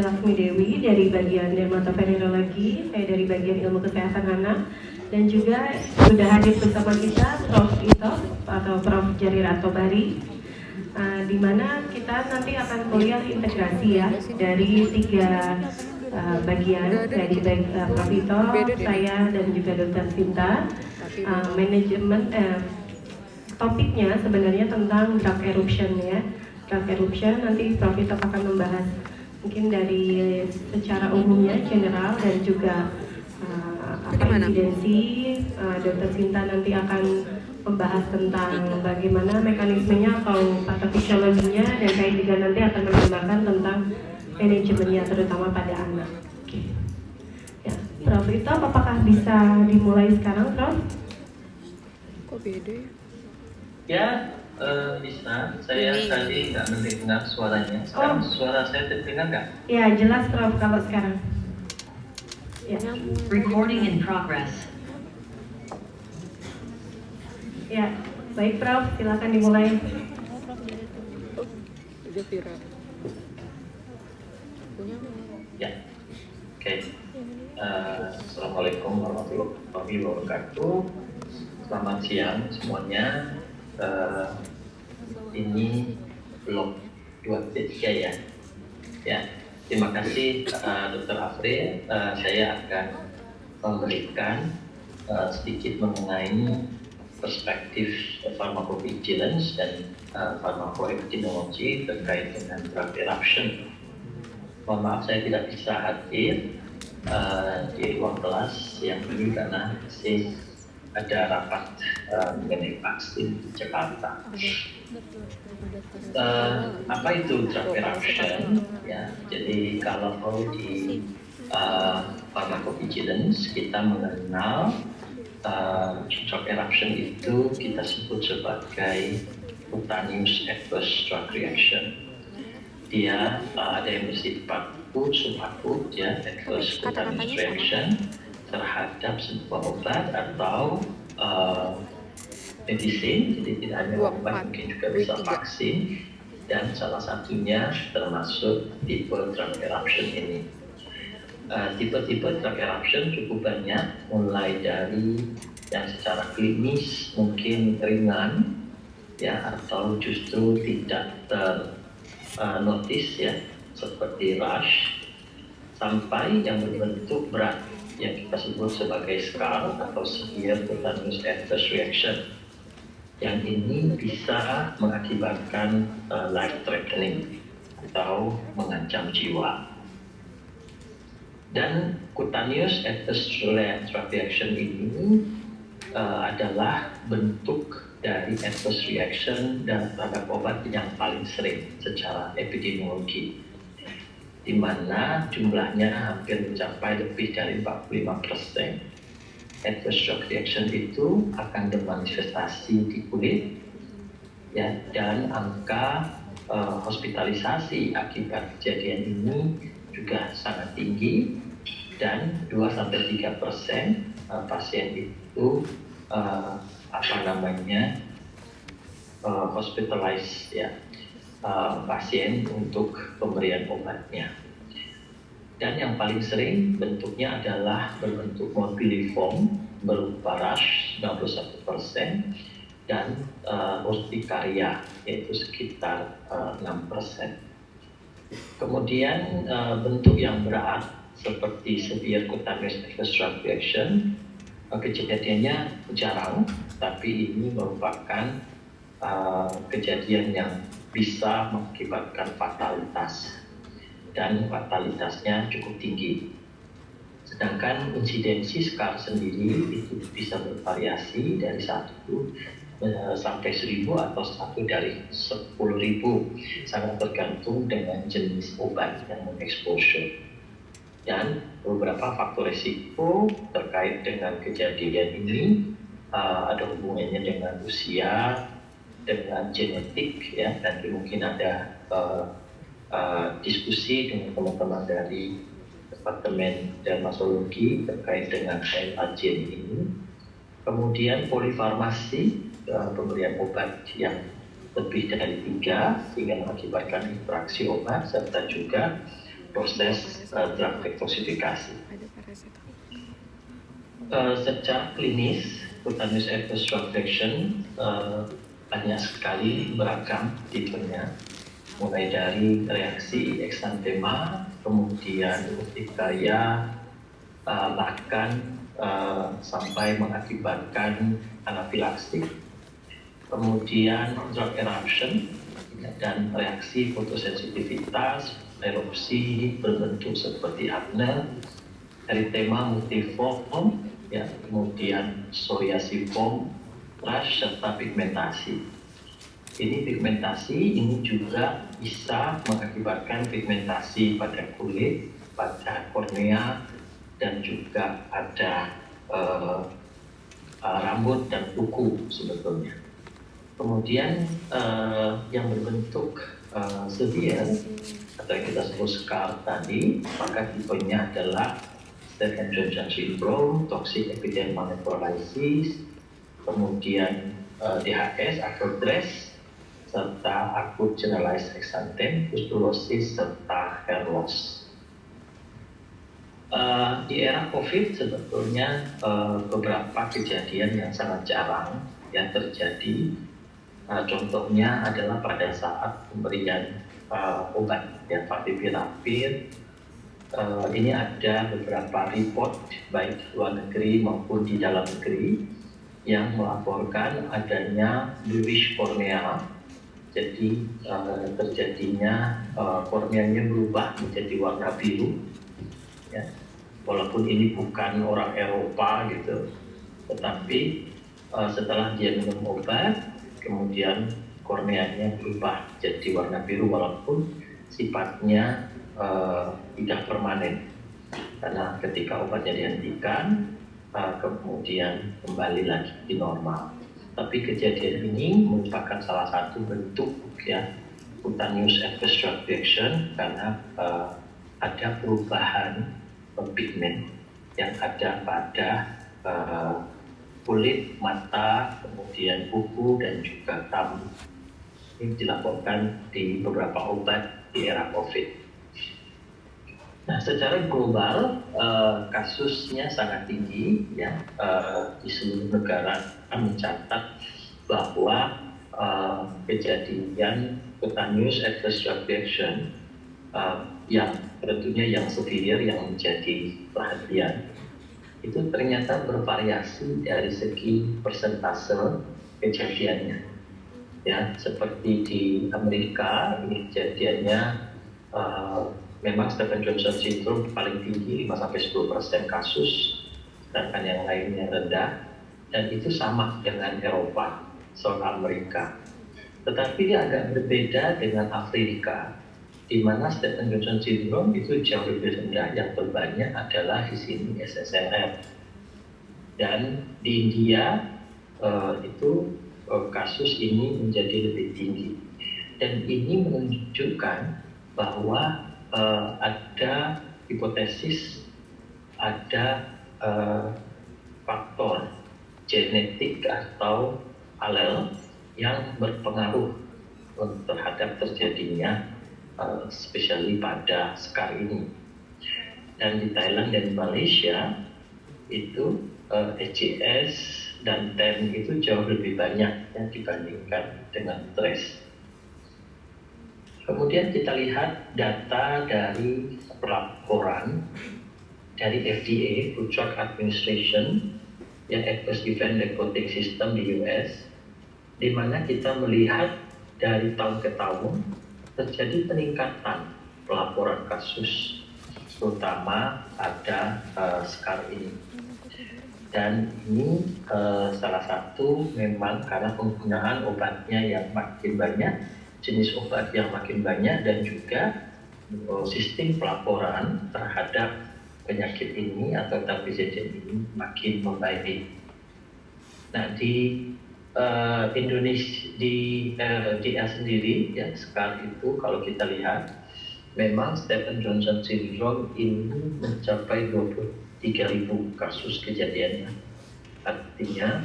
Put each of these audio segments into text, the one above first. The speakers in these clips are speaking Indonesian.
Laksmi Dewi dari bagian dermatovenerologi, saya dari bagian ilmu kesehatan anak, dan juga sudah hadir bersama kita Prof. Ito atau Prof. Jarirato Bari, di mana kita nanti akan kuliah integrasi ya dari 3 bagian dari Prof. Ito, saya dan juga Dr. Sinta. Manajemen topiknya sebenarnya tentang drug eruption ya. Drug eruption nanti Prof. Ito akan membahas mungkin dari secara umumnya general dan juga evidensi. Dr. Sinta nanti akan membahas tentang bagaimana mekanismenya atau patofisiologinya, dan saya juga nanti akan menambahkan tentang manajemennya terutama pada anak. Ya, Prof. Ito apakah bisa dimulai sekarang, Prof? Kok beda ya? Bisa. Saya tadi nggak mendengar suaranya. Sekarang suara saya terdengar nggak? Ya, jelas Prof kalau sekarang. Ya. Recording in progress. Ya, baik Prof, silakan dimulai. udah viral punya Ya. Oke. Assalamualaikum warahmatullahi wabarakatuh. Selamat siang semuanya. Ini blog 2.3 ya. Ya. Terima kasih Dr. Afril. Saya akan memberikan sedikit mengenai perspektif pharmacovigilance dan pharmacoepidemiology terkait dengan drug eruption. Mohon maaf saya tidak bisa hadir di ruang kelas yang ini karena masih ada rapat mengenai vaksin di Jakarta. Apa itu drug eruption? Ya, jadi kalau di pharmacovigilance kita mengenal drug eruption itu kita sebut sebagai cutaneous adverse drug reaction. Dia ada yang bersifat akut, subakut, ya, adverse cutaneous reaction terhadap sebuah obat atau medicine, jadi tidak hanya obat, mungkin juga bisa vaksin, dan salah satunya termasuk tipe drug eruption ini. Tipe-tipe drug eruption cukup banyak, mulai dari yang secara klinis mungkin ringan, ya, atau justru tidak ternotis, ya, seperti rash, sampai yang berbentuk berat yang kita sebut sebagai scar atau severe cutaneous adverse reaction. Yang ini bisa mengakibatkan life threatening atau mengancam jiwa. Dan cutaneous adverse drug reaction ini adalah bentuk dari adverse reaction dan terhadap obat yang paling sering secara epidemiologi, di mana jumlahnya hampir mencapai lebih dari 45%. Adverse drug reaction itu akan bermanifestasi di kulit, ya, dan angka hospitalisasi akibat kejadian ini juga sangat tinggi, dan 2-3% pasien itu hospitalized, ya, pasien untuk pemberian obatnya. Dan yang paling sering bentuknya adalah berbentuk morbilliform berupa rash 91%, dan urtikaria yaitu sekitar 6%. Kemudian bentuk yang berat seperti severe cutaneous adverse drug reaction kejadiannya jarang, tapi ini merupakan kejadian yang bisa mengakibatkan fatalitas, dan fatalitasnya cukup tinggi. Sedangkan insidensi scar sendiri itu bisa bervariasi dari 1 sampai 1000 atau 1 dari 10.000, sangat tergantung dengan jenis obat yang mengeksposur. Dan beberapa faktor risiko terkait dengan kejadian ini ada hubungannya dengan usia, dengan genetik, ya, dan mungkin ada diskusi dengan teman-teman dari Departemen Dermatologi terkait dengan gen ini. Kemudian polifarmasi, pemberian obat yang lebih dari 3 sehingga mengakibatkan interaksi obat, serta juga proses drug detoksifikasi. Ada paracetamol. Secara klinis, cutaneous adverse drug reaction banyak sekali beragam tipenya, mulai dari reaksi eksantema, kemudian urtikaria, bahkan sampai mengakibatkan anafilaktik, kemudian drug eruption dan reaksi fotosensitivitas, erupsi berbentuk seperti akne, eritema multiform, ya, kemudian psoriasiform, rash, serta pigmentasi. Ini pigmentasi ini juga bisa mengakibatkan pigmentasi pada kulit, pada kornea, dan juga pada rambut dan kuku sebetulnya. Kemudian yang berbentuk severe atau yang kita sebut scar tadi, maka tipenya adalah Stevens-Johnson syndrome, toxic epidermal necrolysis, kemudian DHS atau DRESS, serta acute generalized exanthem, pustulosis, serta hair loss. Di era COVID sebetulnya beberapa kejadian yang sangat jarang yang terjadi. Contohnya adalah pada saat pemberian obat ya, favipiravir. Ini ada beberapa report baik luar negeri maupun di dalam negeri yang melaporkan adanya bluish cornea. Jadi terjadinya korneanya berubah menjadi warna biru. Ya. Walaupun ini bukan orang Eropa gitu, tetapi setelah dia minum obat, kemudian korneanya berubah jadi warna biru walaupun sifatnya tidak permanen, karena ketika obatnya dihentikan kemudian kembali lagi di normal. Tapi kejadian ini merupakan salah satu bentuk ya cutaneous adverse drug reaction karena ada perubahan pigmen yang ada pada kulit, mata, kemudian kuku dan juga rambut. Ini dilaporkan di beberapa obat di era COVID. Nah, secara global kasusnya sangat tinggi ya, di seluruh negara mencatat bahwa kejadian cutaneous adverse drug reaction yang tentunya yang severe yang menjadi perhatian itu ternyata bervariasi dari segi persentase kejadiannya. Ya, seperti di Amerika ini kejadiannya memang Stevens-Johnson syndrome paling tinggi 5-10% kasus, sedangkan yang lainnya rendah, dan itu sama dengan Eropa, South Amerika. Tetapi dia agak berbeda dengan Afrika, di mana Stevens-Johnson syndrome itu jauh lebih rendah, yang terbanyak adalah di sini SSRM. Dan di India itu kasus ini menjadi lebih tinggi. Dan ini menunjukkan bahwa ada hipotesis, ada faktor genetik atau alel yang berpengaruh terhadap terjadinya especially pada scar ini. Dan di Thailand dan Malaysia itu HCS dan TEN itu jauh lebih banyak yang dibandingkan dengan TRESS. Kemudian kita lihat data dari pelaporan dari FDA, Food Drug Administration, yang Adverse Event Reporting System di US, di mana kita melihat dari tahun ke tahun terjadi peningkatan pelaporan kasus, terutama pada scar ini. Dan ini salah satu memang karena penggunaan obatnya yang makin banyak, jenis obat yang makin banyak, dan juga sistem pelaporan terhadap penyakit ini atau kejadian ini makin membaik. Nah, di Indonesia, di RDA sendiri, ya sekarang itu kalau kita lihat, memang Stevens-Johnson syndrome ini mencapai 23.000 kasus kejadiannya. Artinya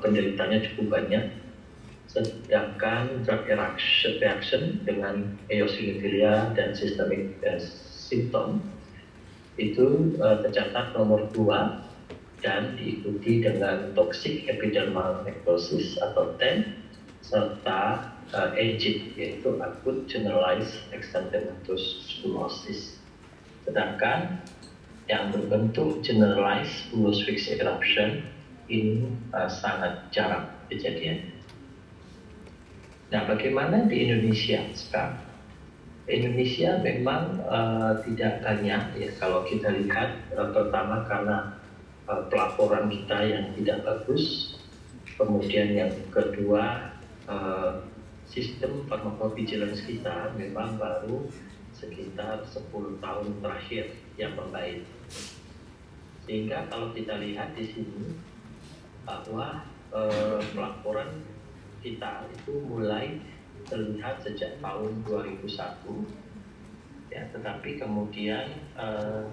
penderitanya cukup banyak. Sedangkan drug reaction dengan eosinophilia dan systemic simptom itu tercatat nomor 2 dan diikuti dengan toxic epidermal necrosis atau TEN serta AGIT yaitu acute generalized exanthematous spulosis. Sedangkan yang berbentuk generalized bullous fixed eruption ini sangat jarang kejadian. Nah, bagaimana di Indonesia sekarang? Indonesia memang tidak banyak ya kalau kita lihat pertama karena pelaporan kita yang tidak bagus, kemudian yang kedua sistem pharmacovigilance kita memang baru sekitar 10 tahun terakhir yang membaik. Sehingga kalau kita lihat di sini bahwa pelaporan kita itu mulai terlihat sejak tahun 2001 ya, tetapi kemudian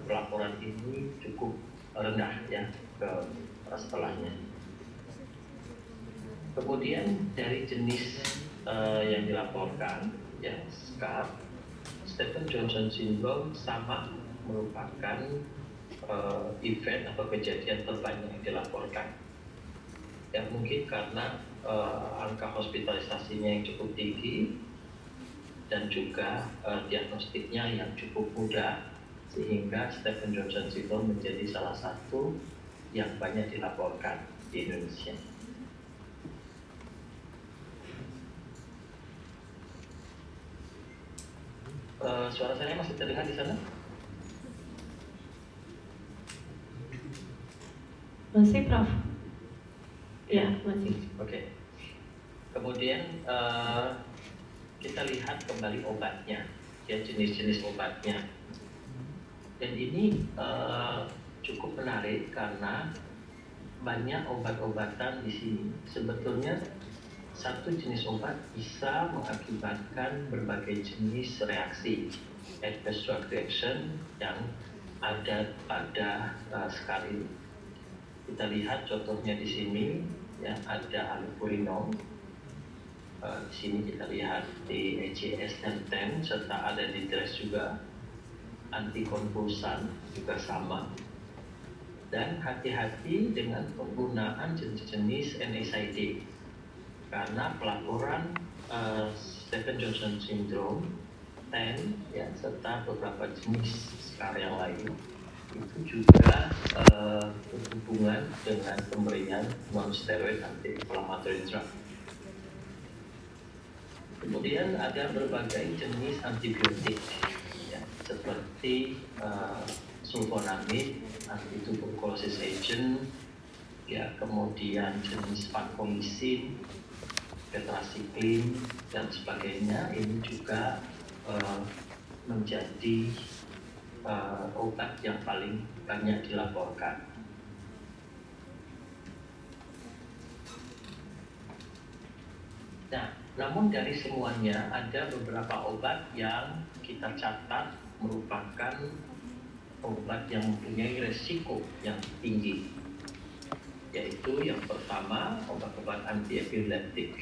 pelaporan ini cukup rendah ya ke setelahnya. Kemudian dari jenis yang dilaporkan ya, SCAR, Stevens-Johnson syndrome sama merupakan event atau kejadian terbanyak yang dilaporkan. Ya mungkin karena angka hospitalisasinya yang cukup tinggi dan juga diagnostiknya yang cukup mudah, sehingga Stevens-Johnson syndrome menjadi salah satu yang banyak dilaporkan di Indonesia. Suara saya masih terdengar di sana? Masih, Prof? Ya, masih. Oke. Kemudian kita lihat kembali obatnya, ya jenis-jenis obatnya. Dan ini cukup menarik karena banyak obat-obatan di sini. Sebetulnya satu jenis obat bisa mengakibatkan berbagai jenis reaksi, adverse drug reaction yang ada pada sekali. Kita lihat contohnya di sini, ya ada allopurinol. Di sini kita lihat di ECS dan TEN serta ada di DRES juga. Antikonvulsan juga sama. Dan hati-hati dengan penggunaan jenis-jenis NSAID karena pelaporan Stevens-Johnson syndrome, TEN, ya, serta beberapa jenis SCAR yang lain itu juga berhubungan dengan pemberian non-steroid anti-inflammatory drug. Kemudian ada berbagai jenis antibiotik, ya, seperti sulfonamid, antituberculosis agent, ya, kemudian jenis vancomycin, tetracycline dan sebagainya. Ini juga menjadi obat yang paling banyak dilaporkan. Nah, namun dari semuanya ada beberapa obat yang kita catat merupakan obat yang mempunyai resiko yang tinggi, yaitu yang pertama obat-obat antiepileptik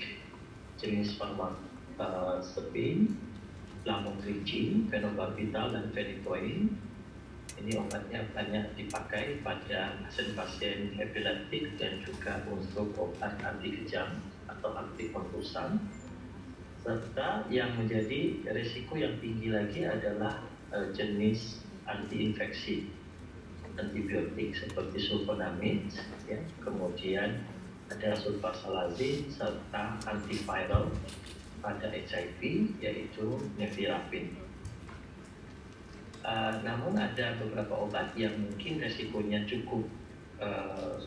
jenis farmakopin, lamotrigine, fenobarbital, dan phenytoin. Ini obatnya banyak dipakai pada pasien-pasien epileptik dan juga untuk obat anti kejang atau antikonvulsan. Serta yang menjadi risiko yang tinggi lagi adalah jenis anti-infeksi antibiotik seperti sulfonamid, ya, kemudian ada sulfasalazin serta antiviral pada HIV yaitu nevirapin. Namun ada beberapa obat yang mungkin resikonya cukup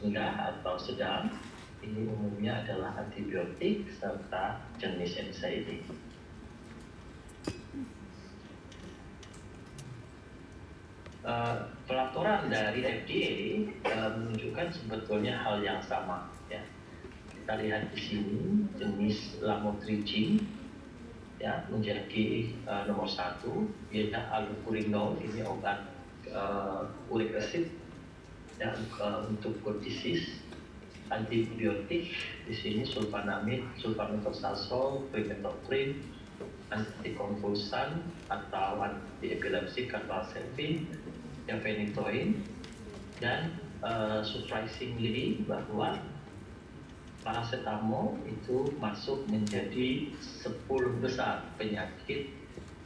rendah atau sedang. Ini umumnya adalah antibiotik serta jenis NSAID. Pelaporan dari FDA menunjukkan sebetulnya hal yang sama. Ya. Kita lihat di sini jenis lamotrigine, ya, menjadi nomor 1, yaitu allopurinol. Ini obat uric acid, ya, untuk Crohn's disease. Antibiotik di sini sulfonamid, sulfamethoxazole, primethoprim, antikonvulsan atau antiepilepsik carbamazepine, yang phenytoin, dan surprisingly bahwa paracetamol itu masuk menjadi 10 besar penyakit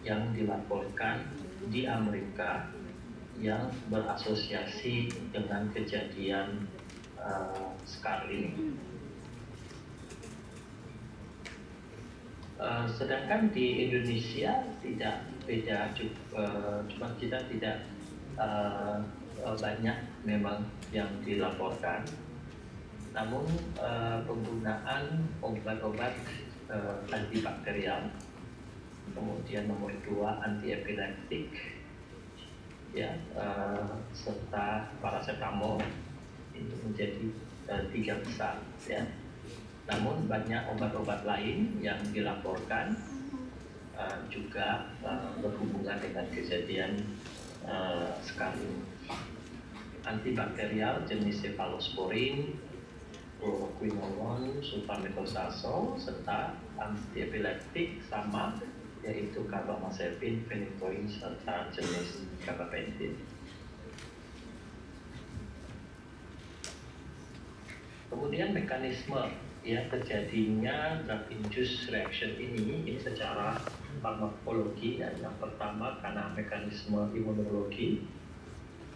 yang dilaporkan di Amerika yang berasosiasi dengan kejadian SCAR ini. Sedangkan di Indonesia tidak beda, cuma kita tidak banyak memang yang dilaporkan. Namun penggunaan obat-obat antibakterial, kemudian nomor 2 antiepileptik, ya, serta paracetamol itu menjadi 3 besar, ya. Namun banyak obat-obat lain yang dilaporkan juga berhubungan dengan kejadian sekali. Antibakterial jenis cephalosporin, fluoroquinolone, sulfametosasol, serta antiepileptik sama, yaitu carbamazepine, phenytoin, serta jenis gabapentin. Kemudian mekanisme ya terjadinya drug-induced reaction ini secara farmakologi, dan yang pertama karena mekanisme imunologi,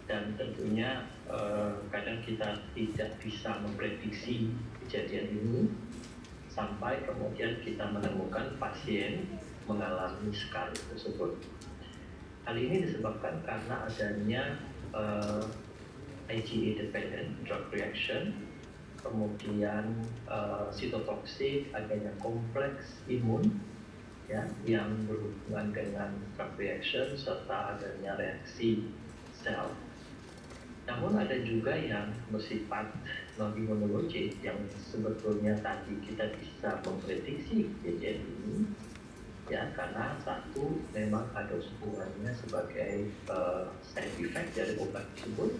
dan tentunya kadang kita tidak bisa memprediksi kejadian ini sampai kemudian kita menemukan pasien mengalami SCAR tersebut. Hal ini disebabkan karena adanya IgE dependent drug reaction, kemudian sitotoksik, adanya kompleks imun ya, yang berhubungan dengan drug reaction, serta adanya reaksi sel. Namun ada juga yang bersifat non-imunologik yang sebetulnya tadi kita bisa memprediksi kejadian ini, ya, karena satu memang ada hubungannya sebagai side effect dari obat tersebut,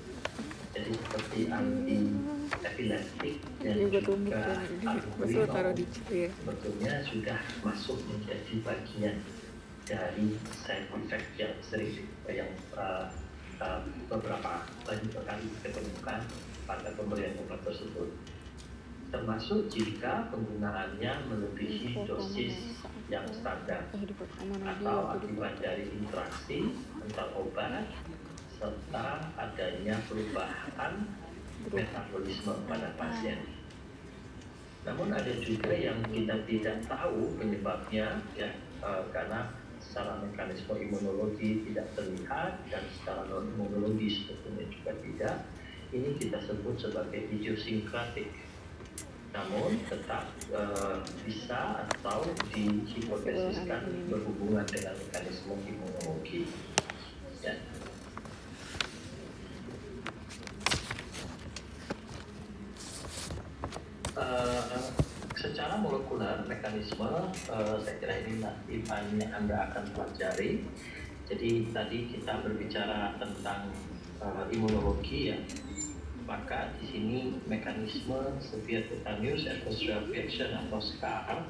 jadi seperti anti-epileptik dan juga albuminol sebetulnya sudah masuk menjadi bagian dari side effect yang sering beberapa kali ditemukan pada pemberian obat tersebut, termasuk jika penggunaannya melebihi dosis yang standar atau akibat dari interaksi antar obat serta adanya perubahan metabolisme pada pasien. Namun ada juga yang kita tidak tahu penyebabnya, ya, karena secara mekanisme imunologi tidak terlihat dan secara non imunologi sebetulnya juga tidak. Ini kita sebut sebagai idiosinkratik. Namun tetap bisa atau dihipotesiskan berhubungan dengan mekanisme imunologi. Ya. Secara molekuler mekanisme saya kira ini nanti banyak Anda akan pelajari. Jadi tadi kita berbicara tentang imunologi, ya, maka di sini mekanisme severe cutaneous adverse reaction atau SCAR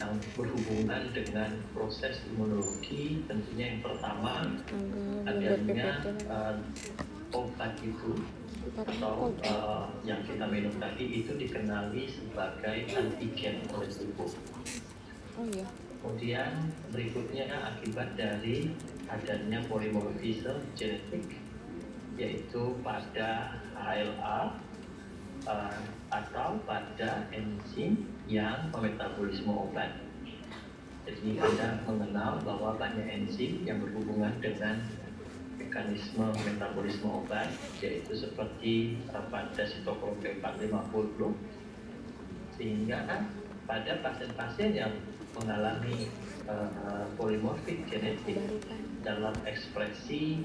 yang berhubungan dengan proses imunologi. Tentunya yang pertama adanya obat itu atau yang kita minum tadi itu dikenali sebagai antigen oleh tubuh. Oh iya. Kemudian berikutnya akibat dari adanya polimorfisme genetik, yaitu pada HLA atau pada enzim yang memetabolisme obat. Jadi Anda mengenal bahwa banyak enzim yang berhubungan dengan mekanisme metabolisme obat, yaitu seperti pada sitokrom P450, sehingga pada pasien-pasien yang mengalami polimorfik genetik dalam ekspresi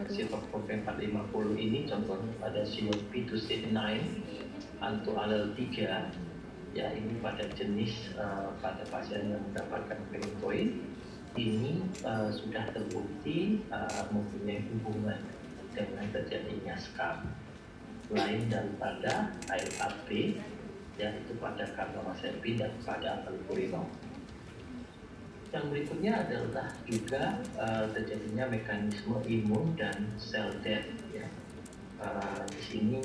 sitokrom P450 ini, contohnya pada CYP2C9 atau alel 3, ya, ini pada jenis pada pasien yang mendapatkan phenytoin ini sudah terbukti mempunyai hubungan dengan terjadinya SCAR lain daripada ART, yaitu pada carbamazepine dan pada albuminol. Yang berikutnya adalah juga terjadinya mekanisme imun dan sel death. Ya. Di sini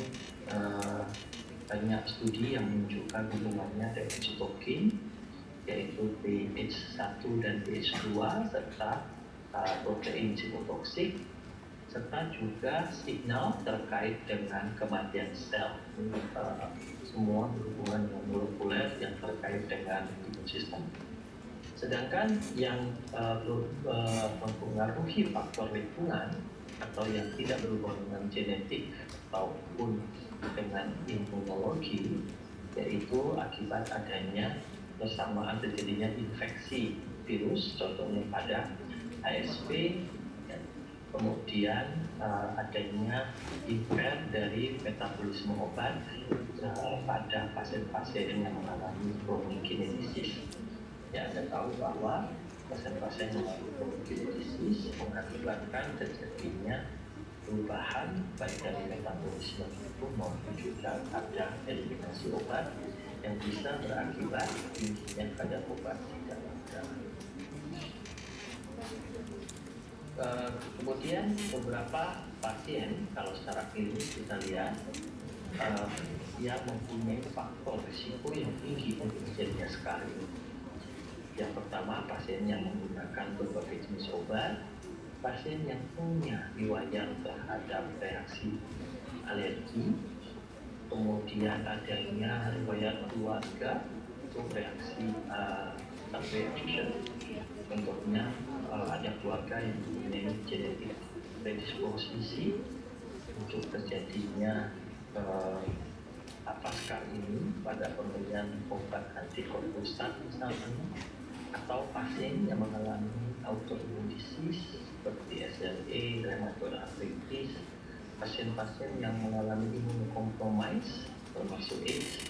banyak studi yang menunjukkan hubungannya dengan sitokin, yaitu BH1 dan BH2 serta protein sitotoksik, serta juga signal terkait dengan kematian sel. Semua berhubungan dengan molekuler yang terkait dengan imun sistem. Sedangkan yang mempengaruhi faktor lingkungan atau yang tidak berhubungan dengan genetik ataupun dengan imunologi, yaitu akibat adanya bersamaan terjadinya infeksi virus, contohnya pada HSV, ya. Kemudian adanya impair dari metabolisme obat pada pasien-pasien yang mengalami chronic kidney disease. Ya, Anda tahu bahwa pasien-pasien yang mengalami chronic kidney disease mengakibatkan terjadinya perubahan baik dari metabolisme itu maupun juga ada eliminasi obat yang bisa berakibat tingginya kadar obat di dalam darah. Kemudian beberapa pasien kalau secara klinis kita lihat yang mempunyai faktor risiko yang tinggi untuk terjadinya scarring. Yang pertama, pasien yang menggunakan berbagai jenis obat, pasien yang punya riwayat terhadap reaksi alergi, kemudian adanya riwayat keluarga untuk reaksi reaction. Contohnya ada keluarga yang mempunyai genetik predisposisi untuk terjadinya scar ini pada pemberian obat antikonvulsan misalnya, atau pasien yang mengalami autoimmune disease seperti SLE, rheumatoid arthritis, pasien-pasien yang mengalami imunokompromis termasuk AIDS,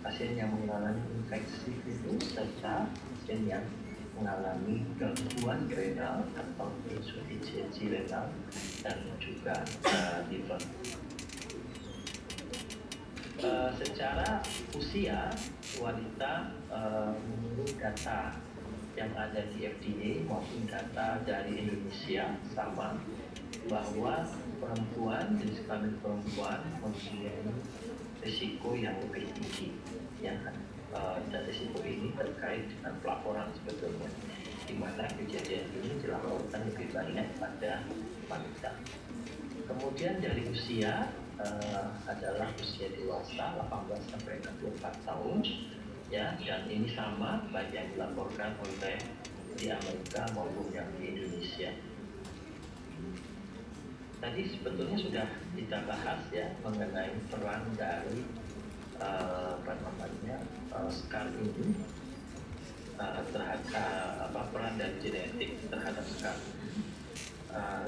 pasien yang mengalami infeksi virus, serta pasien yang mengalami gangguan renal atau insufisiensi renal dan juga liver. Secara usia, wanita menurut data yang ada di FDA maupun data dari Indonesia sama bahwa perempuan, jenis kelamin perempuan mempunyai risiko yang lebih tinggi, ya. Dan risiko ini terkait dengan pelaporan sebetulnya, di mana kejadian ini dilaporkan lebih banyak pada wanita. Kemudian dari usia adalah usia dewasa 18 sampai 64 tahun, ya, dan ini sama baik yang dilaporkan oleh di Amerika maupun yang di Indonesia. Tadi sebetulnya sudah kita bahas ya mengenai peran dari scar ini terhadap peran dari genetik terhadap scar.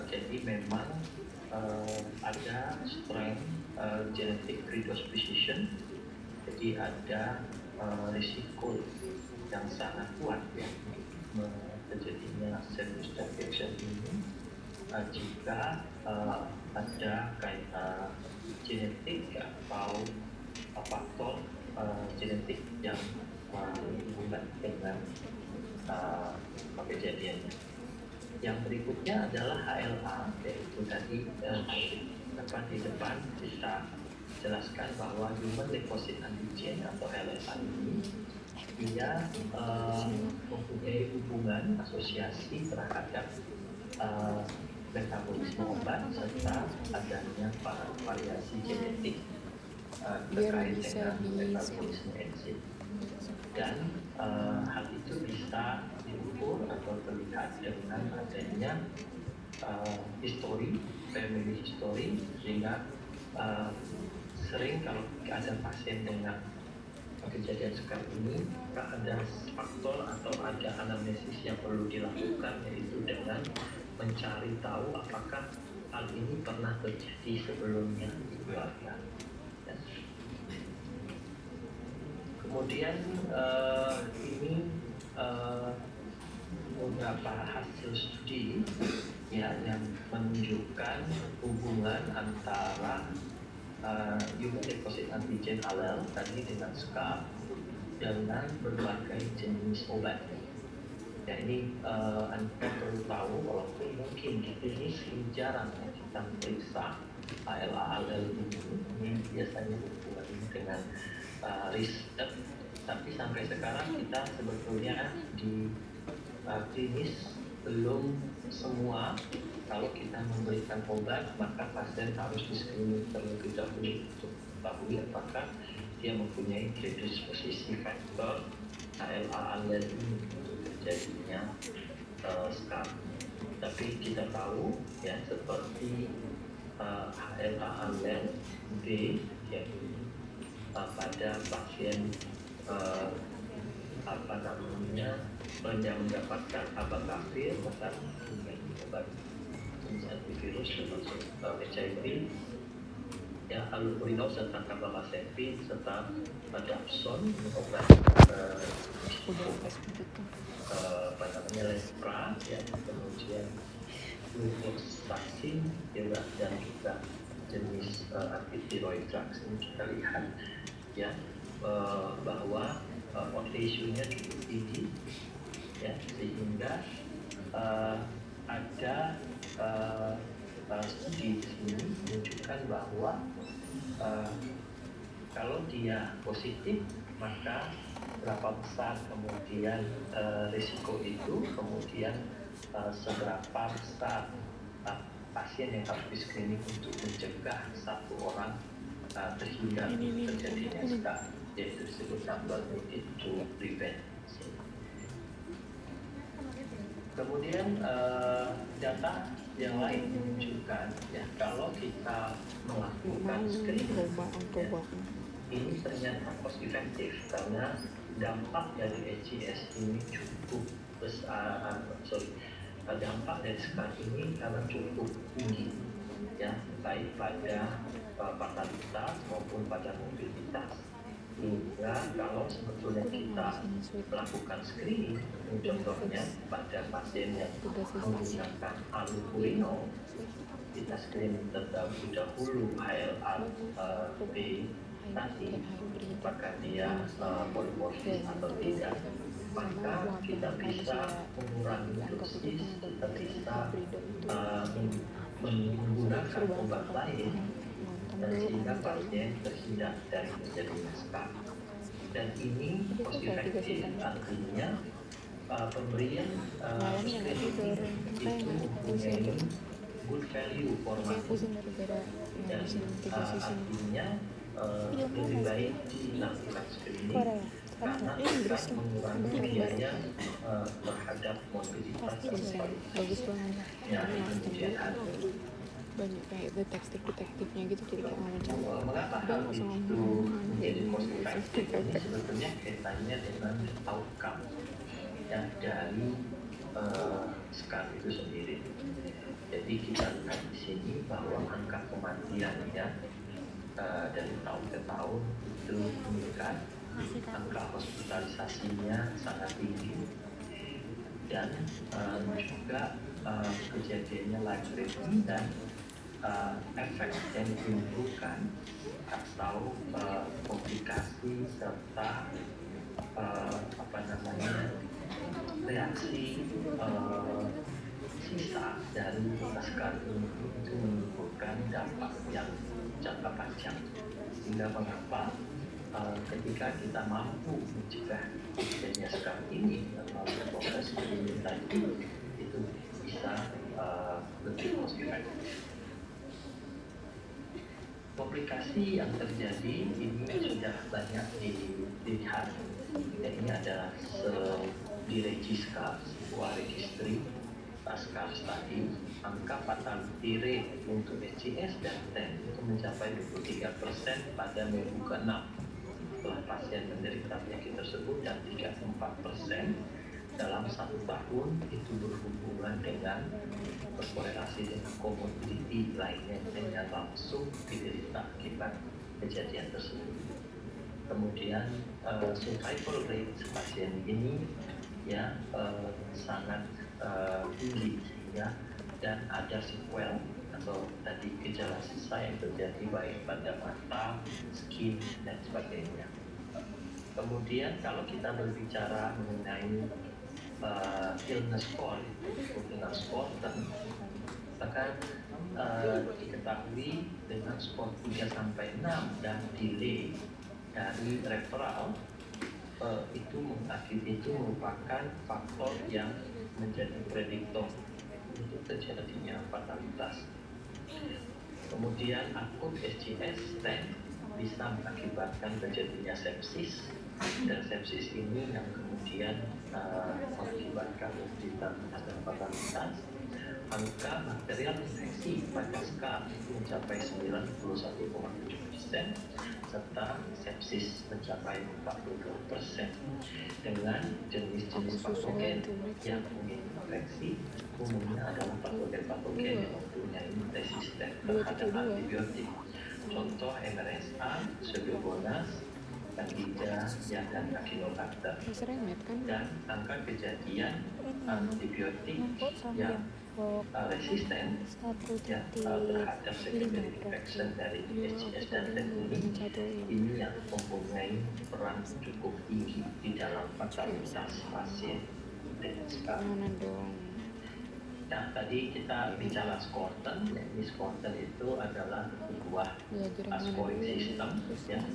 Jadi memang ada strength genetic predisposition, jadi ada risiko yang sangat kuat ya terjadinya serious infection ini jika ada kaitan genetik atau faktor genetik yang berhubungan dengan kejadiannya. Yang berikutnya adalah HLA, yaitu tadi di depan kita jelaskan bahwa human leukocyte antigen atau HLA ini dia mempunyai hubungan asosiasi terhadap metabolisme obat serta adanya variasi genetik terkait dengan metabolisme enzim. Dan hal itu bisa diukur atau terlihat dengan adanya family history, sehingga sering kalau ada pasien dengan kejadian sekarang ini ada faktor atau ada anamnesis yang perlu dilakukan, yaitu dengan mencari tahu apakah hal ini pernah terjadi sebelumnya di keluarga. Kemudian ini beberapa hasil studi ya yang menunjukkan hubungan antara human leukocyte antigen allele tadi dengan scar dengan berbagai jenis obat. Ya ini Anda perlu tahu walaupun mungkin di klinis jarang kita periksa HLA ini biasanya berhubungan dengan riset, tapi sampai sekarang kita sebetulnya di klinis belum semua. Kalau kita memberikan obat maka pasien harus di-screening terlebih dahulu untuk mengetahui apakah dia mempunyai predisposisi faktor HLA alergi untuk terjadinya scar. Tapi kita tahu ya seperti HLA alergi yaitu pada pasien yang mendapatkan abakafir maka dengan obat antivirus termasuk HIV ya allopurinol serta carbamazepin serta dapsone obat Lespra ya, kemudian fluvoxacin juga dan juga jenis antithyroid drugs ini kita lihat ya bahwa potentialnya cukup tinggi ya sehingga ada studi di sini menunjukkan bahwa kalau dia positif maka berapa besar kemudian risiko itu, kemudian seberapa besar pasien yang harus di-screening untuk mencegah satu orang terhindar terjadinya scar, yaitu disebut number needed to prevent. Kemudian data yang lain menunjukkan ya kalau kita melakukan screening ini ternyata cost efektif karena dampak dari HCS ini cukup besar, dampak dari scar ini karena cukup tinggi ya baik pada fatalitas maupun pada mobilitas. Hingga kalau sebetulnya kita melakukan screening, contohnya pada pasien yang menggunakan allopurinol, kita screening terlebih dahulu HLA-B tadi, apakah dia polimorfis atau tidak, maka kita bisa mengurangi dosis, kita bisa menggunakan obat lain dan sehingga pasien terhindar dari terjadinya scar. Dan ini cost efektif, artinya pemberian screening itu mempunyai good value for money dan artinya lebih baik dilakukan screening karena akan mengurangi biaya terhadap mobilitas dan sebagainya. Ya, kemudian banyak kayak detektifnya gitu, jadi kayak macam mengapa hal itu menjadi cost effective ini sebetulnya kaitannya dengan outcome ya dari scar itu sendiri. Jadi kita lihat di sini bahwa angka kematian ya dari tahun ke tahun itu meningkat, angka hospitalisasinya sangat tinggi dan juga kejadiannya life-threatening dan efek yang ditimbulkan atau komplikasi serta reaksi sisa dari scar ini itu menimbulkan dampak yang jangka panjang. Sehingga mengapa ketika kita mampu mencegah terjadinya scar ini melalui proses screening tadi itu bisa lebih cost effective. Komplikasi yang terjadi ini sudah banyak dilihat. Ini adalah di Regiscar, sebuah registry scar study, angka fatality rate untuk HCS dan TEN itu mencapai 23% pada minggu ke-6 setelah pasien menderita penyakit tersebut dan 34% dalam 1 tahun itu berhubungan dengan berkorelasi dengan komorbiditi lainnya yang langsung diderita akibat kejadian tersebut. Kemudian survival rate pasien ini ya sangat tinggi sehingga dan ada sequel atau tadi gejala sisa yang terjadi baik pada mata, skin dan sebagainya. Kemudian kalau kita berbicara mengenai illness score, illness score, maka diketahui dengan skor 3 sampai 6 dan delay dari referral itu merupakan faktor yang menjadi prediktor untuk terjadinya fatalitas. Kemudian akut SJS bisa mengakibatkan terjadinya sepsis, dan sepsis ini yang kemudian mengakibatkan mortalitas dan fatalitas. Angka material infeksi pada SCAR itu mencapai 91,7%, serta sepsis mencapai 42%. Dengan jenis-jenis patogen yang menginfeksi umumnya adalah patogen-patogen yang mempunyai resisten terhadap antibiotik. Contoh MRSA, Pseudomonas, Candida, dan Acinetobacter. Dan angka kejadian antibiotik yang resisten terhadap secondary infection dari SJS dan ini yang mempunyai peran cukup tinggi di dalam fatalitas pasien dengan SCAR. Nah, tadi kita bicara Scorton. Ini Scorton itu adalah sebuah scoring system yang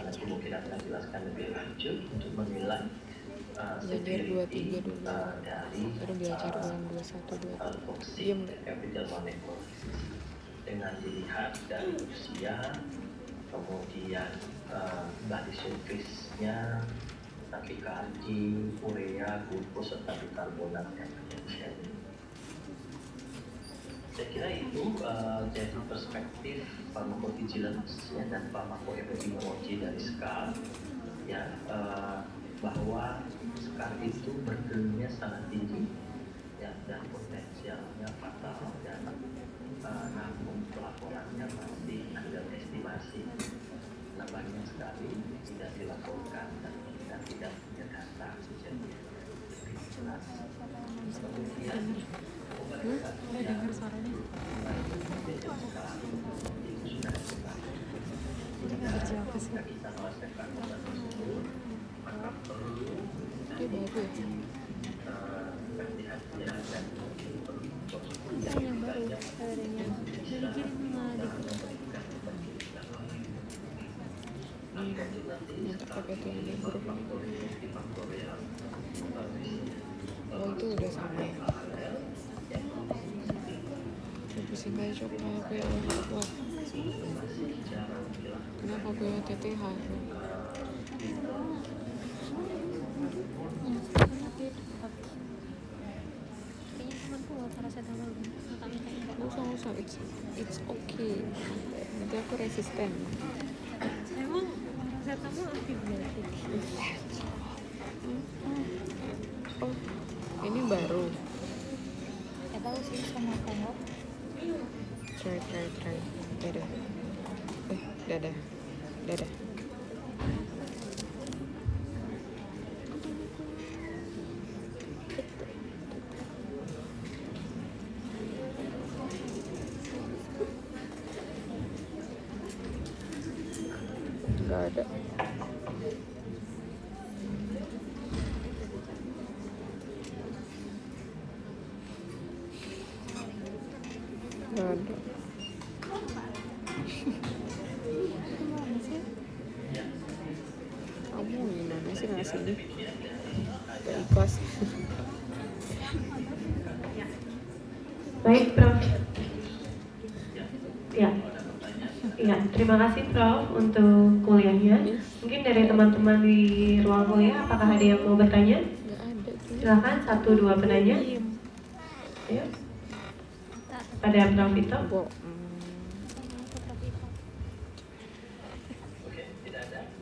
nanti mungkin akan jelaskan lebih lanjut untuk menilai severity dari toxic capital mononucleosis dengan dilihat dari usia, kemudian body surface-nya, takikardi, urea, glukos, serta bikarbonat yang ada. Saya kira itu jadi perspektif pharmacovigilance dan pharmacoepidemiologi dari SCAR, ya, bahwa SCAR itu burdennya sangat tinggi, ya, dan potensialnya fatal, dan namun pelaporannya masih underestimasi. Nah, banyak sekali tidak dilaporkan dan kita tidak punya data kejadian lebih jelas. Kemudian dengar suaranya. Dia baru ya? Yang baru, adanya dikirim yang terpakai itu yang di grup. Oh, itu udah sama ya? Pusing aja coba aku yang buat. Kenapa aku yang TTH? Nggak usah, it's okay. Nanti aku resisten. Emang paracetamol antibiotik? Oh, ini baru. Ya tahu sih sama kamu. Try. Dadah. Gak ada. Kamu gimana sih ngasihnya? Gak ikhlas. Baik, Prof. Ya, terima kasih Prof untuk kuliahnya. Mungkin dari teman-teman di ruang kuliah, apakah ada yang mau bertanya? Gak ada. Silakan 1-2 penanya. Ya. Pada Prof Vito.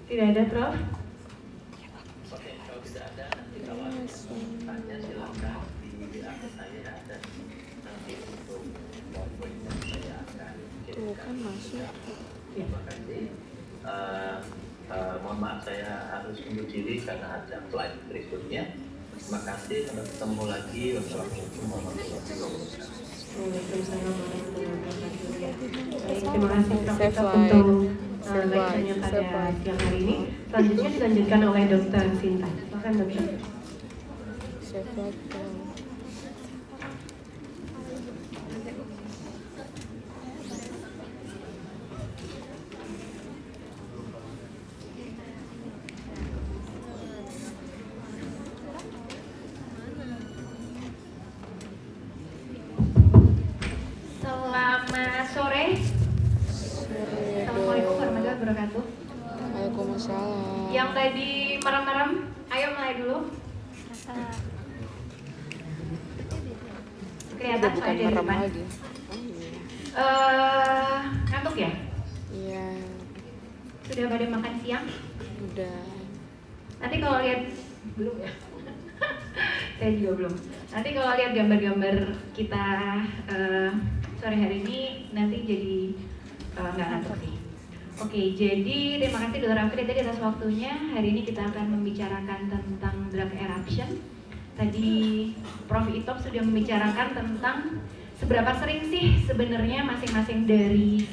Tidak ada, Prof. Oke, kalau tidak ada, nanti kalau tanya silakan di WA saya dan nanti untuk poin-poinnya saya akan Tuh kan masuk. Terima kasih. Mohon maaf saya harus undur diri karena ada flight berikutnya. Terima kasih, sampai ketemu lagi. Wassalamualaikum warahmatullahi wabarakatuh. Waalaikumsalam warahmatullahi wabarakatuh. Baik, terima kasih Prof Vito untuk lecturenya pada siang hari ini. Selanjutnya dilanjutkan oleh Dr. Sinta. Silakan Dokter. Cefaclor. Selamat sore. Assalamualaikum warahmatullahi wabarakatuh. Waalaikumsalam. Yang tadi merem-merem, ayo mulai dulu. Kelihatan Udah bukan soalnya dari merem depan. lagi. Oh iya. Ngantuk ya? Iya, Sudah pada makan siang? udah. Nanti kalau lihat belum ya? Saya juga belum. Nanti kalau lihat gambar-gambar kita sore hari ini nanti jadi nggak ngantuk sih. Oke, jadi terima kasih Dr. Afri tadi atas waktunya. Hari ini kita akan membicarakan tentang drug eruption. Tadi Prof. Itop sudah membicarakan tentang seberapa sering sih sebenarnya masing-masing dari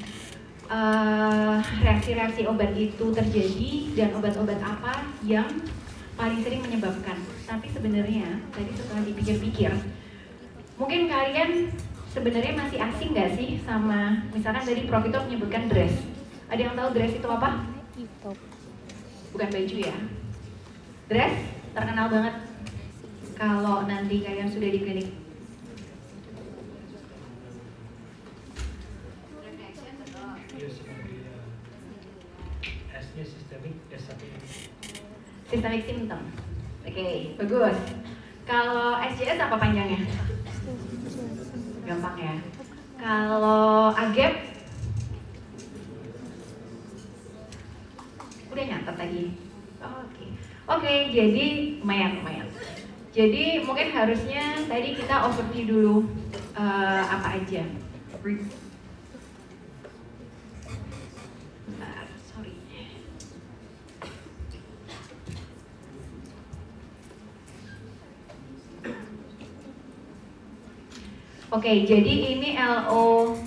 reaksi-reaksi obat itu terjadi dan obat-obat apa yang paling sering menyebabkan. Tapi sebenarnya tadi setelah dipikir-pikir, mungkin kalian sebenarnya masih asing nggak sih sama misalkan tadi Prof. Itop menyebutkan dress. Ada yang tahu dress itu apa? Bukan baju ya. Dress terkenal banget kalau nanti kalian sudah di klinik. S-nya sistemik, S1 Systemic symptom. Oke, bagus. Kalau SJS apa panjangnya? Gampang ya. Kalau AGEP udah nyatet tadi. Oke, jadi lumayan. Jadi mungkin harusnya tadi kita overview dulu apa aja. Bentar, sorry. Oke, jadi ini LO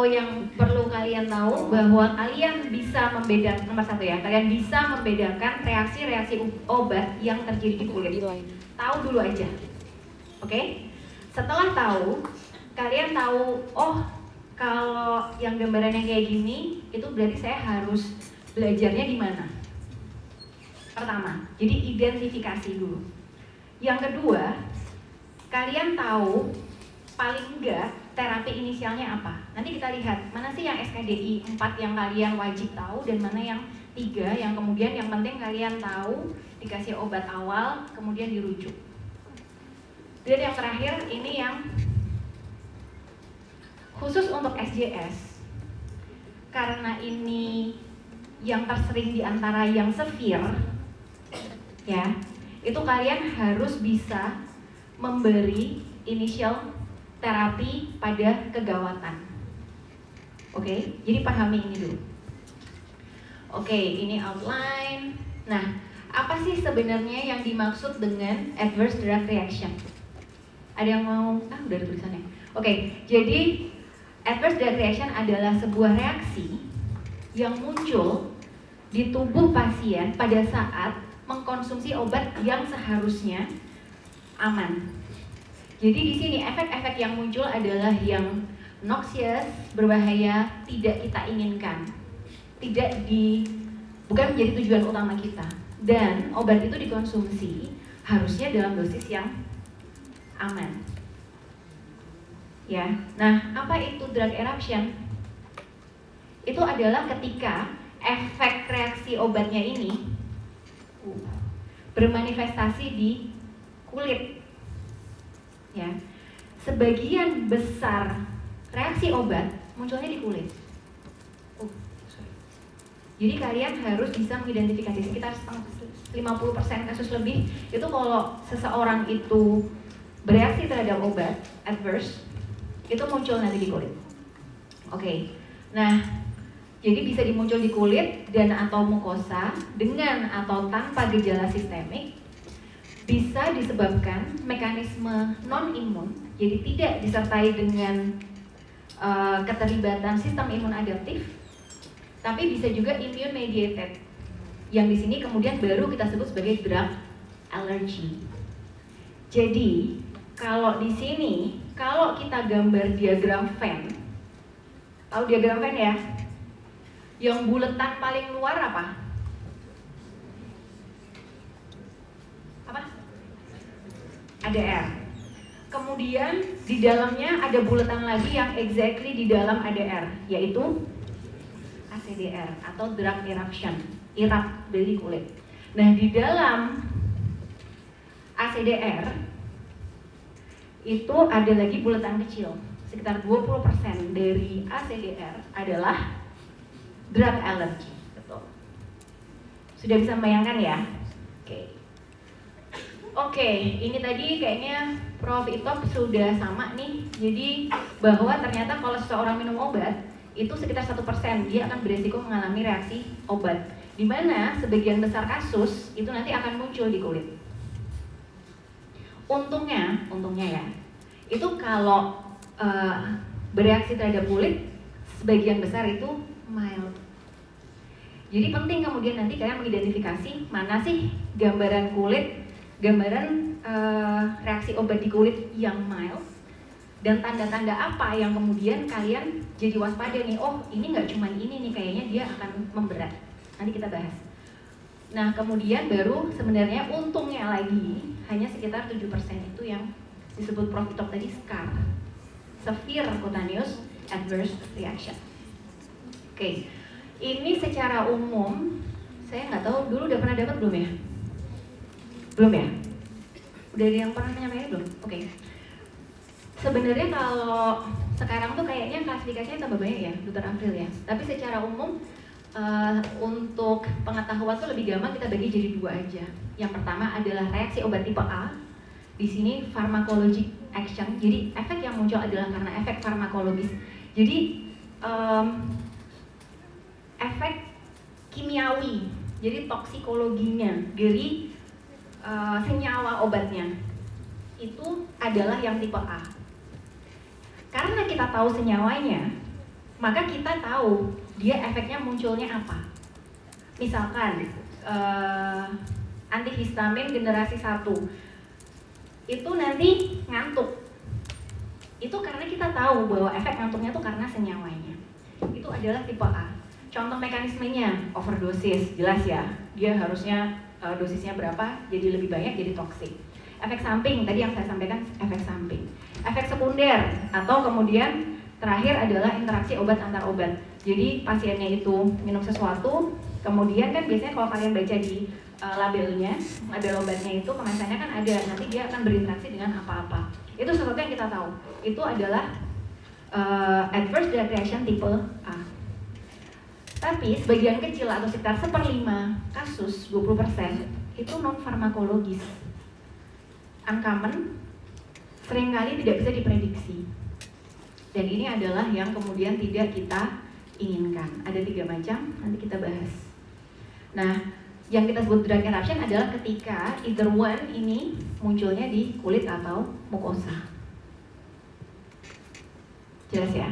yang perlu kalian tahu bahwa kalian bisa membedakan nomor satu ya, kalian bisa membedakan reaksi-reaksi obat yang terjadi di kulit. Di line. Tahu dulu aja, oke? Setelah tahu, kalian tahu, oh kalau yang gambarannya kayak gini, itu berarti saya harus belajarnya di mana? Pertama, jadi identifikasi dulu. Yang kedua, kalian tahu paling enggak terapi inisialnya apa. Nanti kita lihat mana sih yang SKDI 4 yang kalian wajib tahu dan mana yang 3 yang kemudian yang penting kalian tahu, dikasih obat awal kemudian dirujuk. Dan yang terakhir ini yang khusus untuk SJS. Karena ini yang tersering di antara yang severe ya, itu kalian harus bisa memberi initial terapi pada kegawatan. Oke, jadi pahami ini dulu. Oke, ini outline. Nah, apa sih sebenarnya yang dimaksud dengan adverse drug reaction? Ada yang mau? Udah ada tulisannya. Oke, jadi adverse drug reaction adalah sebuah reaksi yang muncul di tubuh pasien pada saat mengkonsumsi obat yang seharusnya aman. Jadi di sini efek-efek yang muncul adalah yang noxious, berbahaya, tidak kita inginkan, bukan menjadi tujuan utama kita. Dan obat itu dikonsumsi harusnya dalam dosis yang aman. Ya, nah apa itu drug eruption? Itu adalah ketika efek reaksi obatnya ini bermanifestasi di kulit. Ya, sebagian besar reaksi obat munculnya di kulit. Jadi kalian harus bisa mengidentifikasi sekitar 50% kasus lebih itu kalau seseorang itu bereaksi terhadap obat adverse itu muncul nanti di kulit. Oke. Nah, jadi bisa dimuncul di kulit dan atau mukosa dengan atau tanpa gejala sistemik, bisa disebabkan mekanisme non-imun, jadi tidak disertai dengan keterlibatan sistem imun adaptif, tapi bisa juga immune mediated, yang di sini kemudian baru kita sebut sebagai drug allergy. Jadi kalau di sini, kalau kita gambar diagram Venn, tahu diagram Venn ya? Yang buletan paling luar apa? Apa? ADR. Kemudian di dalamnya ada buletan lagi yang exactly di dalam ADR, yaitu ACDR atau drug eruption, irap dari kulit. Nah, di dalam ACDR itu ada lagi buletan kecil, sekitar 20% dari ACDR adalah drug allergy. Betul. Sudah bisa membayangkan ya? Oke, ini tadi kayaknya Prof. Itop sudah sama nih. Jadi bahwa ternyata kalau seseorang minum obat itu sekitar 1% dia akan beresiko mengalami reaksi obat. Di mana sebagian besar kasus itu nanti akan muncul di kulit. Untungnya ya, itu kalau bereaksi terhadap kulit sebagian besar itu mild. Jadi penting kemudian nanti kalian mengidentifikasi mana sih gambaran kulit, gambaran reaksi obat di kulit yang mild, dan tanda-tanda apa yang kemudian kalian jadi waspada nih, oh ini nggak cuma ini nih, kayaknya dia akan memberat. Nanti kita bahas. Nah kemudian baru sebenarnya untungnya lagi hanya sekitar 7% itu yang disebut Prof. Itop tadi SCAR, Severe Cutaneous Adverse Reaction. Oke, ini secara umum saya nggak tahu dulu udah pernah dapat belum ya? Belum ya? Udah ada yang pernah menyampaikan belum? Oke. Sebenarnya kalau sekarang tuh kayaknya klasifikasinya tambah banyak ya, Dr. April ya. Tapi secara umum untuk pengetahuan tuh lebih gampang kita bagi jadi dua aja. Yang pertama adalah reaksi obat tipe A. Di sini pharmacologic action. Jadi efek yang muncul adalah karena efek farmakologis. Jadi efek kimiawi. Jadi toksikologinya dari senyawa obatnya itu adalah yang tipe A. Karena kita tahu senyawanya, maka kita tahu dia efeknya munculnya apa. Misalkan antihistamin generasi 1 itu nanti ngantuk. Itu karena kita tahu bahwa efek ngantuknya itu karena senyawanya. Itu adalah tipe A. Contoh mekanismenya, overdosis, jelas ya. Dia harusnya dosisnya berapa, jadi lebih banyak, jadi toksik. Efek samping, tadi yang saya sampaikan efek samping. Efek sekunder, atau kemudian terakhir adalah interaksi obat antar obat. Jadi pasiennya itu minum sesuatu, kemudian kan biasanya kalau kalian baca di labelnya, label obatnya itu kemasannya kan ada, nanti dia akan berinteraksi dengan apa-apa. Itu sesuatu yang kita tahu. Itu adalah adverse drug reaction tipe A. Tapi sebagian kecil atau sekitar 1/5 kasus, 20%, itu non-farmakologis. Uncommon, seringkali tidak bisa diprediksi. Dan ini adalah yang kemudian tidak kita inginkan. Ada 3 macam, nanti kita bahas. Nah, yang kita sebut drug eruption adalah ketika either one ini munculnya di kulit atau mukosa. Jelas ya?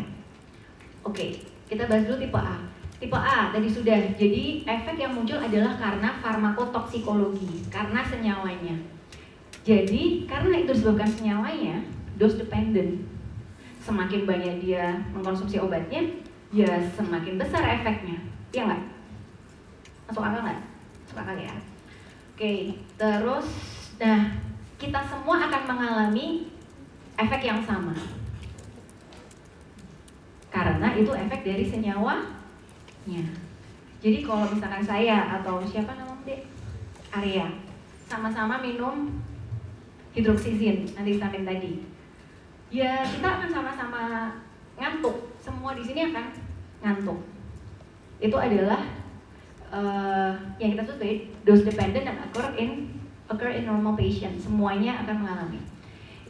Oke, kita bahas dulu tipe A. Tipe A tadi sudah, jadi efek yang muncul adalah karena farmakotoksikologi, karena senyawanya. Jadi karena itu disebabkan senyawanya, dose dependent. Semakin banyak dia mengkonsumsi obatnya, ya semakin besar efeknya. Iya nggak? Masuk akal nggak? Masuk akal ya. Oke, terus, nah kita semua akan mengalami efek yang sama. Karena itu efek dari senyawanya. Jadi kalau misalkan saya atau siapa namanya Dek? Arya, sama-sama minum hidroksizin, antihistamin tadi. Ya kita akan sama-sama ngantuk. Semua di sini akan ngantuk. Itu adalah yang kita sebut sebagai dose dependent dan occur in normal patient. Semuanya akan mengalami.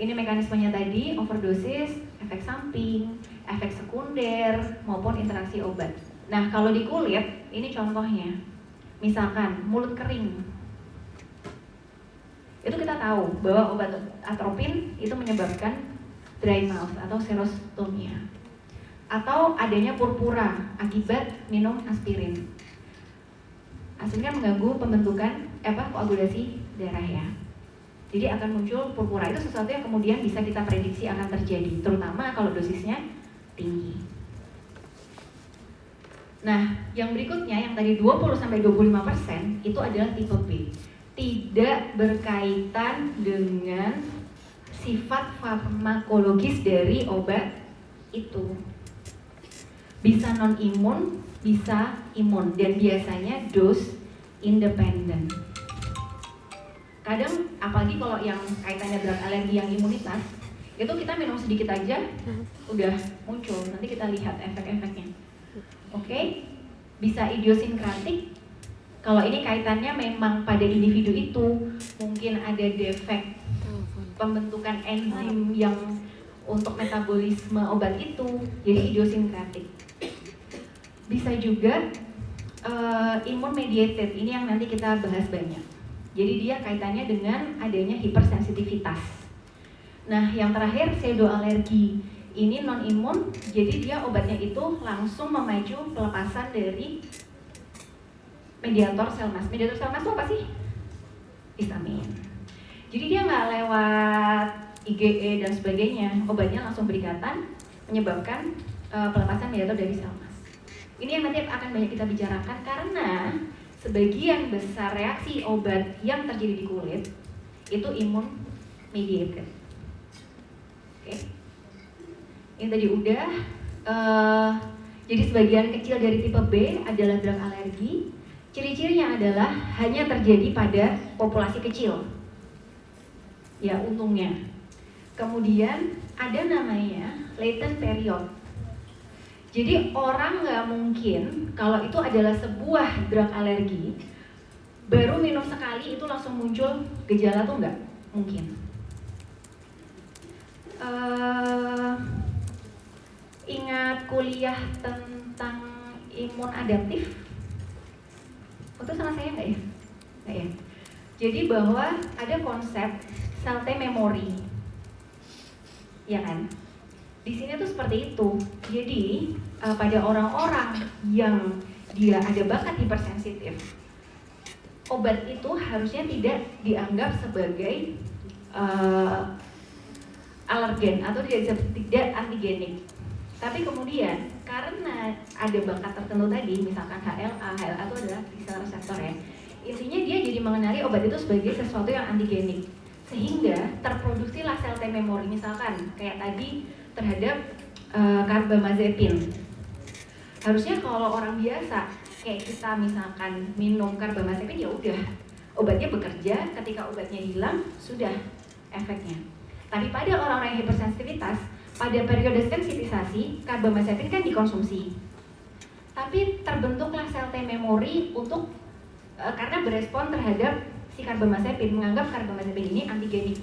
Ini mekanismenya tadi, overdosis, efek samping, efek sekunder, maupun interaksi obat. Nah kalau di kulit, ini contohnya. Misalkan mulut kering. Itu kita tahu bahwa obat atropin itu menyebabkan dry mouth atau xerostomia. Atau adanya purpura akibat minum aspirin. Aspirin kan mengganggu pembentukan koagulasi darah ya. Jadi akan muncul purpura, itu sesuatu yang kemudian bisa kita prediksi akan terjadi, terutama kalau dosisnya tinggi. Nah, yang berikutnya yang tadi 20-25% itu adalah tipe B. Tidak berkaitan dengan sifat farmakologis dari obat itu. Bisa non imun, bisa imun, dan biasanya dose independen. Kadang apalagi kalau yang kaitannya drug alergi yang imunitas, itu kita minum sedikit aja udah muncul, nanti kita lihat efek-efeknya. Oke, bisa idiosinkratik. Kalau ini kaitannya memang pada individu itu, mungkin ada defek pembentukan enzim yang untuk metabolisme obat itu, jadi idiosinkratik. Bisa juga immune mediated, ini yang nanti kita bahas banyak. Jadi dia kaitannya dengan adanya hipersensitivitas. Nah, yang terakhir pseudoalergi. Ini non imun, jadi dia obatnya itu langsung memacu pelepasan dari mediator sel mas. Mediator sel mas itu apa sih? Histamin. Jadi dia nggak lewat IgE dan sebagainya, obatnya langsung berikatan menyebabkan pelepasan mediator dari sel mas. Ini yang nanti akan banyak kita bicarakan karena sebagian besar reaksi obat yang terjadi di kulit itu imun mediated. Oke. Ini tadi udah. Jadi sebagian kecil dari tipe B adalah drug alergi. Ciri-cirinya adalah hanya terjadi pada populasi kecil. Ya, untungnya. Kemudian ada namanya latent period. Jadi orang nggak mungkin kalau itu adalah sebuah drug alergi, baru minum sekali itu langsung muncul gejala tuh nggak mungkin. Ingat kuliah tentang imun adaptif? Itu sama saya nggak ya? Nggak ya. Jadi bahwa ada konsep cell T memory, ya kan? Di sini tuh seperti itu. Jadi pada orang-orang yang dia ada bakat hipersensitif, obat itu harusnya tidak dianggap sebagai alergen atau tidak antigenik. Tapi kemudian karena ada bakat tertentu tadi, misalkan HLA itu adalah T-cell reseptor ya. Intinya dia jadi mengenali obat itu sebagai sesuatu yang antigenik. Sehingga terproduksilah sel T memory, misalkan kayak tadi terhadap karbamazepin. Harusnya kalau orang biasa kayak kita misalkan minum karbamazepin ya udah obatnya bekerja, ketika obatnya hilang sudah efeknya. Tapi pada orang-orang yang hipersensitivitas, pada periode sensitisasi karbamazepin kan dikonsumsi. Tapi terbentuklah sel T memory untuk karena berespon terhadap si karbamazepin, menganggap karbamazepin ini antigenik.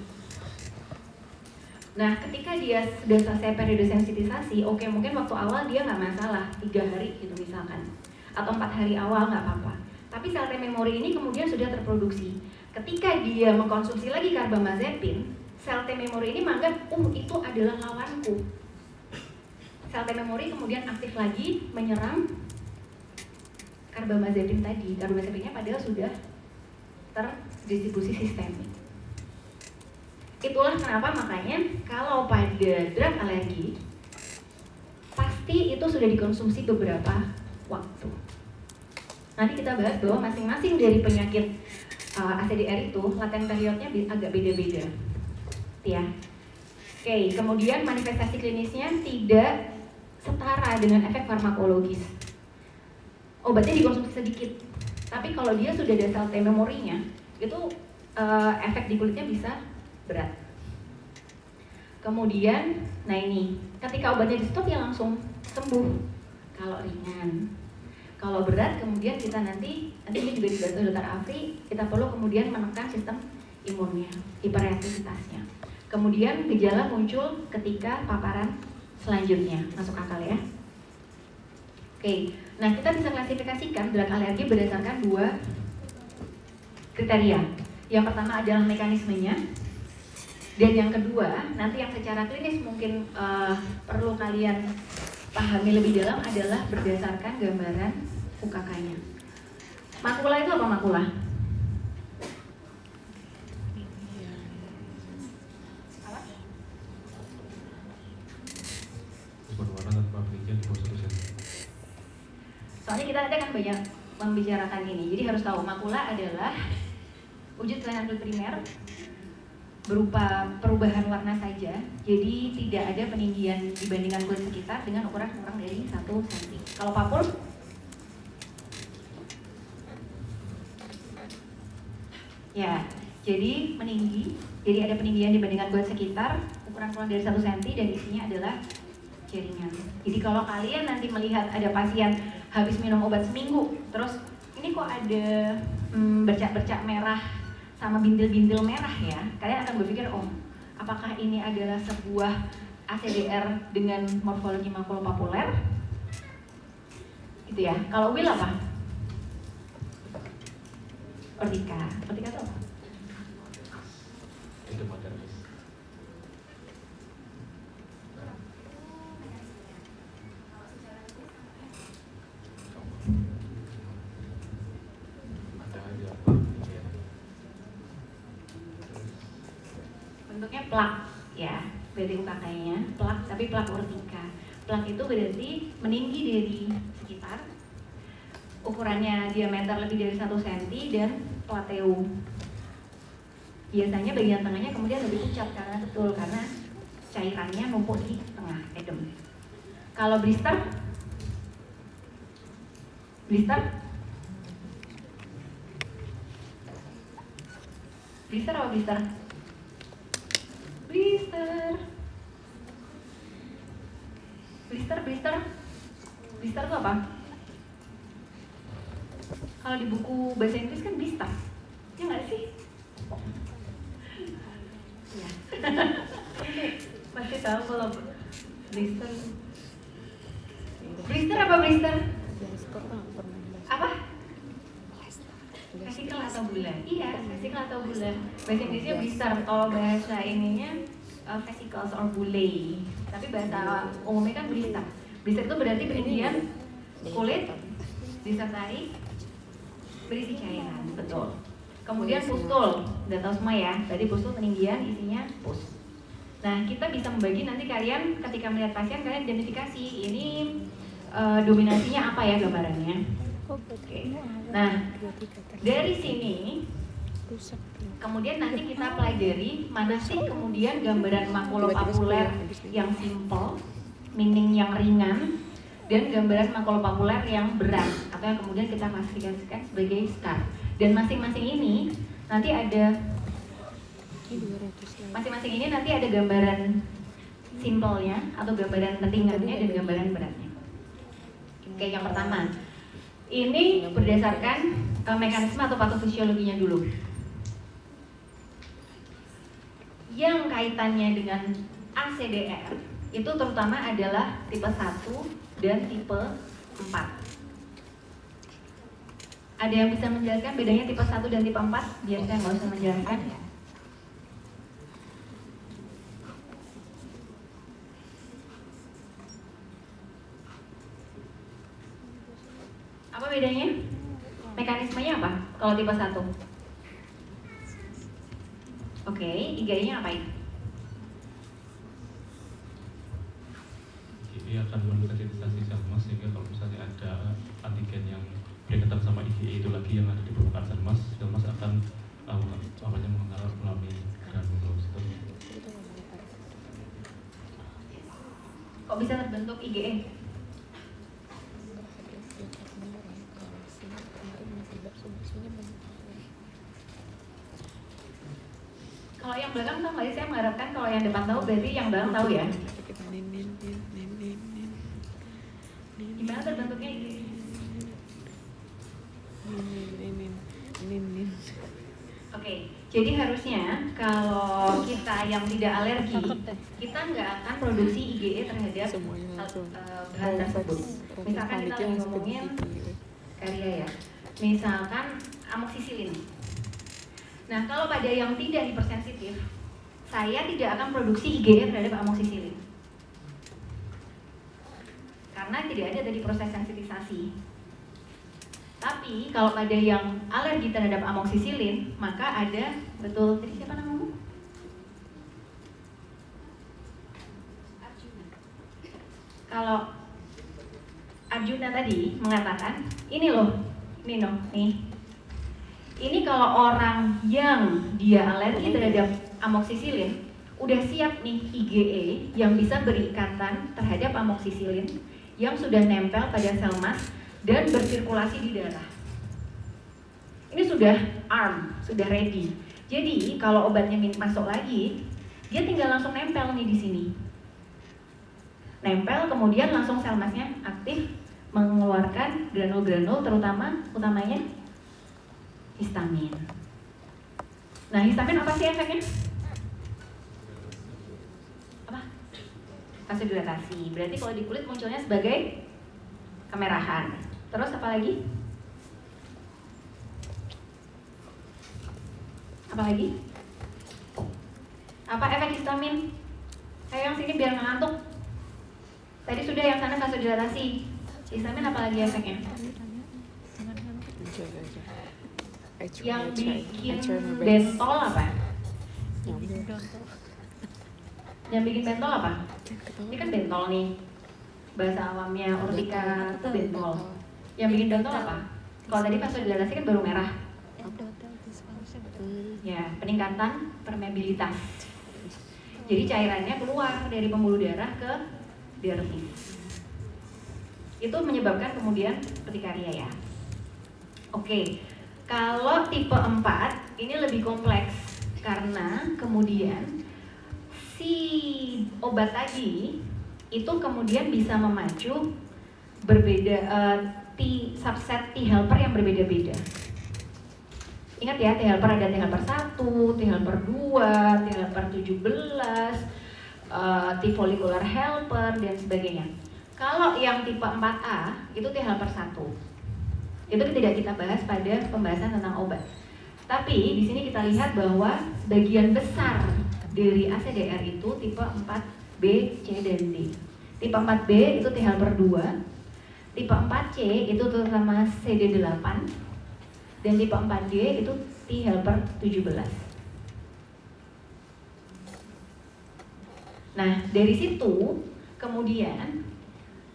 Nah, ketika dia sudah selesai periode sensitisasi, oke, mungkin waktu awal dia nggak masalah, 3 hari gitu misalkan, atau 4 hari awal nggak apa-apa. Tapi sel T memory ini kemudian sudah terproduksi. Ketika dia mengkonsumsi lagi karbamazepin, sel T memory ini menganggap, itu adalah lawanku. Sel T memory kemudian aktif lagi menyerang karbamazepin tadi. Karbamazepinnya padahal sudah terdistribusi sistemik. Itulah kenapa makanya kalau pada drug alergi pasti itu sudah dikonsumsi beberapa waktu. Nanti kita bahas bahwa masing-masing dari penyakit ACDR itu latent periodnya agak beda-beda. Ya. Oke, kemudian manifestasi klinisnya tidak setara dengan efek farmakologis. Obatnya dikonsumsi sedikit, tapi kalau dia sudah ada sel T memorinya, itu efek di kulitnya bisa berat. Kemudian, nah ini, ketika obatnya di stop ya langsung sembuh kalau ringan. Kalau berat, kemudian kita nanti ini juga dibahas oleh Dr. Afri, kita perlu kemudian menekan sistem imunnya, hiperreaktivitasnya. Kemudian gejala muncul ketika paparan selanjutnya, masuk akal ya. Oke, nah kita bisa klasifikasikan drug alergi berdasarkan 2 kriteria. Yang pertama adalah mekanismenya, dan yang kedua, nanti yang secara klinis mungkin perlu kalian pahami lebih dalam adalah berdasarkan gambaran UKK-nya. Makula itu apa makula? Soalnya kita ada kan banyak membicarakan ini. Jadi harus tahu makula adalah wujud kelainan kulit primer berupa perubahan warna saja. Jadi tidak ada peninggian dibandingkan kulit sekitar dengan ukuran kurang dari 1 cm. Kalau papul ya, jadi meninggi. Jadi ada peninggian dibandingkan kulit sekitar, ukuran kurang dari 1 cm dan isinya adalah jaringan. Jadi kalau kalian nanti melihat ada pasien habis minum obat seminggu, terus ini kok ada bercak-bercak merah sama bintil-bintil merah ya, kalian akan berpikir, oh apakah ini adalah sebuah ACDR dengan morfologi makulopapuler? Gitu ya. Kalau Will apa? Ortika. Ortika itu apa? Edemodermis. Ada aja apa? Ya. Bentuknya plak ya, berarti pakainya plak, tapi plak ortika. Plak itu berarti meninggi dari sekitar, ukurannya diameter lebih dari 1 cm dan plateu. Biasanya bagian tengahnya kemudian lebih pucat karena cairannya numpuk di tengah edem. Kalau blister apa blister? Blister itu apa? Kalau di buku bahasa Inggris kan blister, ya nggak sih? Ya. Masih tahu kalau blister. Blister apa blister? Blaster lah pernah bahas. Apa? Vesikel atau bulan? Iya, vesikel atau bulan. Bahasa Inggrisnya blister, kalau bahasa ininya vesicles or bullae. Tapi bahasa umumnya kan blister. Blister itu berarti peninggian kulit disertai berisi cairan, betul. Kemudian pustul, udah tahu semua ya. Berarti pustul peninggian, isinya pus. Nah, kita bisa membagi nanti kalian ketika melihat pasien kalian identifikasi ini dominasinya apa ya gambarannya. Oke. Nah, dari sini kemudian nanti kita pelajari mana sih kemudian gambaran makulopapuler yang simple, meaning yang ringan, dan gambaran makulopapuler yang berat atau yang kemudian kita klasifikasikan sebagai scar. Dan masing-masing ini nanti ada gambaran simpelnya atau gambaran ringannya dan gambaran beratnya. Oke, yang pertama ini berdasarkan mekanisme atau patofisiologinya dulu. Yang kaitannya dengan ACDR itu terutama adalah tipe 1 dan tipe 4. Ada yang bisa menjelaskan bedanya tipe 1 dan tipe 4? Biar saya nggak usah menjelaskan. Apa bedanya? Mekanismenya apa kalau tipe 1? Oke, IgE-nya ngapain? IgE akan mensintetisasi sel emas sehingga kalau misalnya ada antigen yang berkaitan sama IgE itu lagi yang ada di permukaan sel emas akan mengalir melalui granulosit. Kok bisa terbentuk IgE? Kalau yang belakang tahu nggak sih? Saya mengharapkan kalau yang depan tahu berarti yang belakang tahu ya. Gimana terbentuknya IgE? Oke, jadi harusnya kalau kita yang tidak alergi, kita nggak akan produksi IgE terhadap bahan tersebut. Misalkan kita lagi ngomongin karya ya, misalkan amoksisilin. Nah, kalau pada yang tidak hipersensitif, saya tidak akan produksi IgE terhadap amoksisilin. Karena tidak ada tadi proses sensitisasi. Tapi kalau pada yang alergi terhadap amoksisilin, maka ada, betul, tadi siapa namamu? Kalau Arjuna tadi mengatakan, ini loh, nih. Ini kalau orang yang dia alergi terhadap amoksisilin, udah siap nih IgE yang bisa berikatan terhadap amoksisilin yang sudah nempel pada sel mas dan bersirkulasi di darah. Ini sudah arm, sudah ready. Jadi kalau obatnya masuk lagi, dia tinggal langsung nempel nih di sini. Nempel, kemudian langsung sel masnya aktif mengeluarkan granul-granul, utamanya histamin. Nah, histamin apa sih efeknya? Apa? Vasodilatasi. Berarti kalau di kulit munculnya sebagai kemerahan. Terus apa lagi? Apa lagi? Apa efek histamin? Ayo yang sini biar nggak ngantuk. Tadi sudah yang sana vasodilatasi. Histamin apa lagi efeknya? Yang bikin bentol apa? Yang bikin bentol apa? Ini kan bentol nih. Bahasa awamnya urtika itu bentol. Yang bikin bentol apa? Kalau tadi vasodilatasi kan baru merah. Ya, peningkatan permeabilitas. Jadi cairannya keluar dari pembuluh darah ke dermis. Itu menyebabkan kemudian urtikaria ya. Oke. Kalau tipe 4 ini lebih kompleks karena kemudian si obat tadi itu kemudian bisa memacu berbeda subset T helper yang berbeda-beda. Ingat ya, T helper ada T helper 1, T helper 2, T helper 17, T follicular helper dan sebagainya. Kalau yang tipe 4A itu T helper 1. Itu tidak kita bahas pada pembahasan tentang obat. Tapi di sini kita lihat bahwa sebagian besar dari ACDR itu tipe 4B, C, dan D. Tipe 4B itu T helper 2, tipe 4C itu terutama CD8, dan tipe 4D itu T helper 17. Nah, dari situ kemudian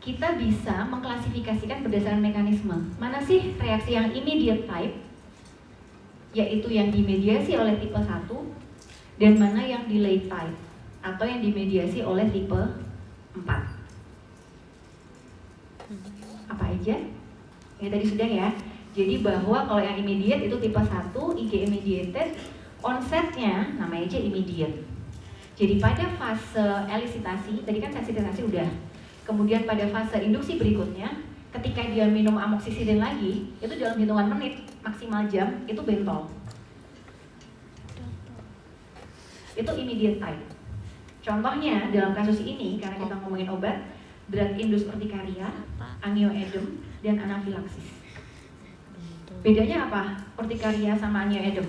kita bisa mengklasifikasikan berdasarkan mekanisme. Mana sih reaksi yang immediate type, yaitu yang dimediasi oleh tipe 1, dan mana yang delayed type, atau yang dimediasi oleh tipe 4. Apa aja? Ini tadi sudah ya. Jadi bahwa kalau yang immediate itu tipe 1, IgE mediated, onsetnya namanya aja immediate. Jadi pada fase elisitasi, tadi kan sensititasi udah. Kemudian pada fase induksi berikutnya, ketika dia minum amoksisilin lagi, itu dalam hitungan menit, maksimal jam, itu bentol. Itu immediate type. Contohnya dalam kasus ini, karena kita ngomongin obat, drug induced urtikaria, angioedem, dan anafilaksis. Bedanya apa? Urtikaria sama angioedem?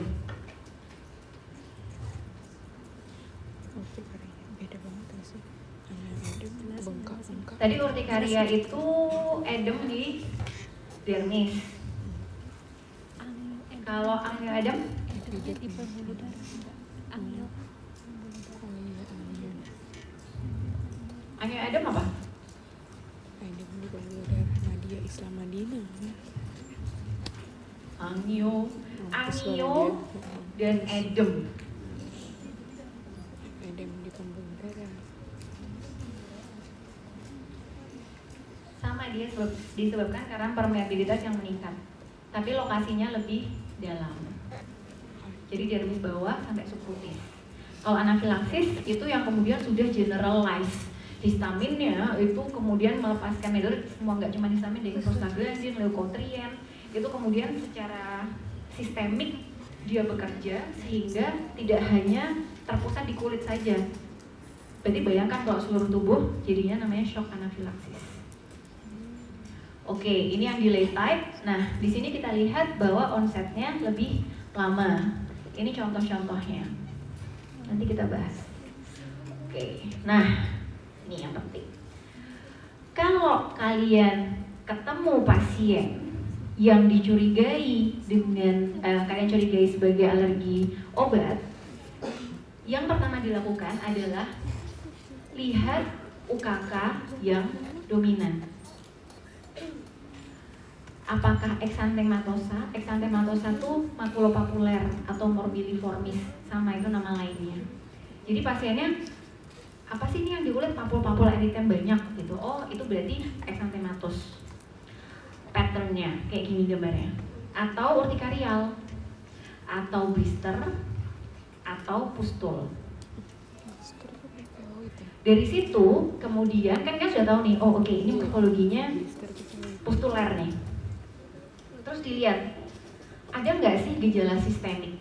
Tadi urtikaria itu edem di dermis. Kalau angioedem? Edemnya di pembuluh darah. Angioedem apa? Edem di pembuluh darah Nadia Islam Madinah. Angio dan edem. Edem di pembuluh darah. Sama, dia disebabkan karena permeabilitas yang meningkat, tapi lokasinya lebih dalam. Jadi dermis bawah sampai subkutis. Kalau anafilaksis itu yang kemudian sudah generalized. Histaminnya itu kemudian melepaskan medorit semua, nggak cuma histamin, dengan prostaglandin, leukotrien. Itu kemudian secara sistemik dia bekerja sehingga tidak hanya terpusat di kulit saja. Berarti bayangkan kalau seluruh tubuh jadinya namanya shock anafilaksis. Oke, ini yang delay type. Nah, di sini kita lihat bahwa onsetnya lebih lama. Ini contoh-contohnya. Nanti kita bahas. Oke, nah ini yang penting. Kalau kalian ketemu pasien yang dicurigai dengan kalian curigai sebagai alergi obat, yang pertama dilakukan adalah lihat UKK yang dominan. Apakah eksantematosa? Eksantematosa itu makulopapuler atau morbilliformis, sama itu nama lainnya. Jadi pasiennya apa sih ini yang di kulit papul-papul eritem banyak gitu? Oh itu berarti eksantematos. Patternnya kayak gini gambarnya. Atau urtikarial, atau blister, atau pustul. Dari situ kemudian kan sudah tahu nih, oh oke, ini morfologinya pustuler nih. Terus dilihat, ada nggak sih gejala sistemik?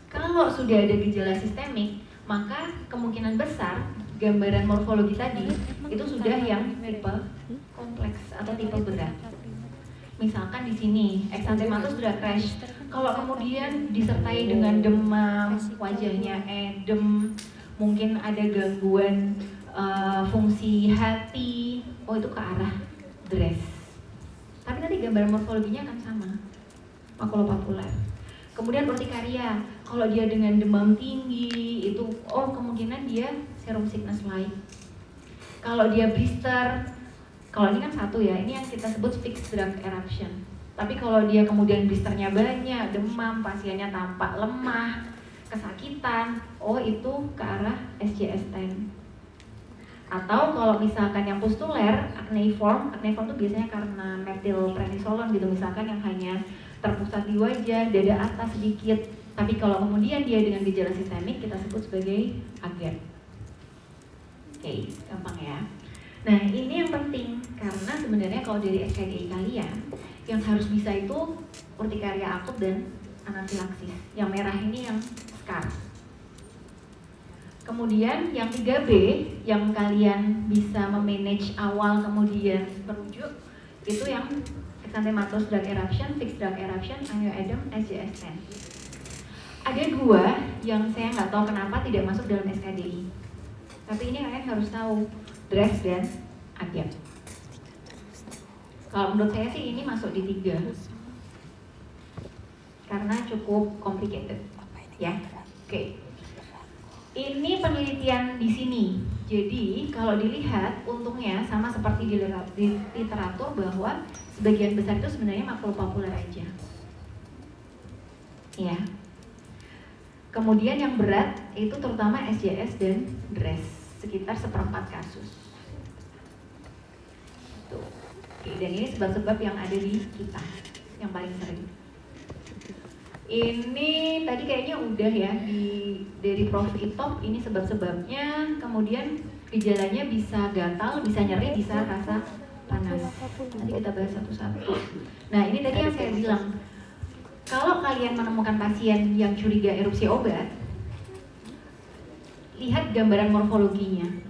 Kalau sudah ada gejala sistemik, maka kemungkinan besar gambaran morfologi tadi itu sudah yang tipe kompleks atau tipe berat. Misalkan di sini eksantematos sudah crash. Kalau kemudian disertai dengan demam, wajahnya edem, mungkin ada gangguan fungsi hati, oh itu ke arah DRESS. Tapi nanti gambaran morfologinya akan sama, makulopapuler. Kemudian urtikaria, kalau dia dengan demam tinggi itu, oh kemungkinan dia serum sickness light. Kalau dia blister, kalau ini kan satu ya, ini yang kita sebut fixed drug eruption. Tapi kalau dia kemudian blisternya banyak, demam, pasiennya tampak lemah, kesakitan, oh itu ke arah SJS10. Atau kalau misalkan yang pustuler, acneiform itu biasanya karena metilprednisolon gitu, misalkan yang hanya terpusat di wajah, dada atas sedikit. Tapi kalau kemudian dia dengan gejala sistemik, kita sebut sebagai AGERD. Oke, gampang ya. Nah ini yang penting, karena sebenarnya kalau dari SKDI kalian, yang harus bisa itu urtikaria akut dan anafilaksis. Yang merah ini yang scar. Kemudian yang 3B yang kalian bisa memanage awal kemudian merujuk itu yang exanthematos drug eruption, fixed drug eruption, angioedem, SJS10. Ada 2 yang saya nggak tahu kenapa tidak masuk dalam SKDI. Tapi ini kalian harus tahu, DRESS dan AGERD. Kalau menurut saya sih ini masuk di 3 karena cukup complicated, ya. Oke. Ini penelitian di sini. Jadi kalau dilihat untungnya sama seperti di literatur bahwa sebagian besar itu sebenarnya makulopapuler aja. Ya. Kemudian yang berat itu terutama SJS dan DRESS, sekitar 1/4 kasus. Tuh. Oke, dan ini sebab-sebab yang ada di kita yang paling sering. Ini tadi kayaknya udah ya dari Prof. Itop, ini sebab-sebabnya, kemudian gejalanya bisa gatal, bisa nyeri, bisa rasa panas. Nanti kita bahas satu-satu. Nah ini tadi yang saya bilang, kalau kalian menemukan pasien yang curiga erupsi obat, lihat gambaran morfologinya.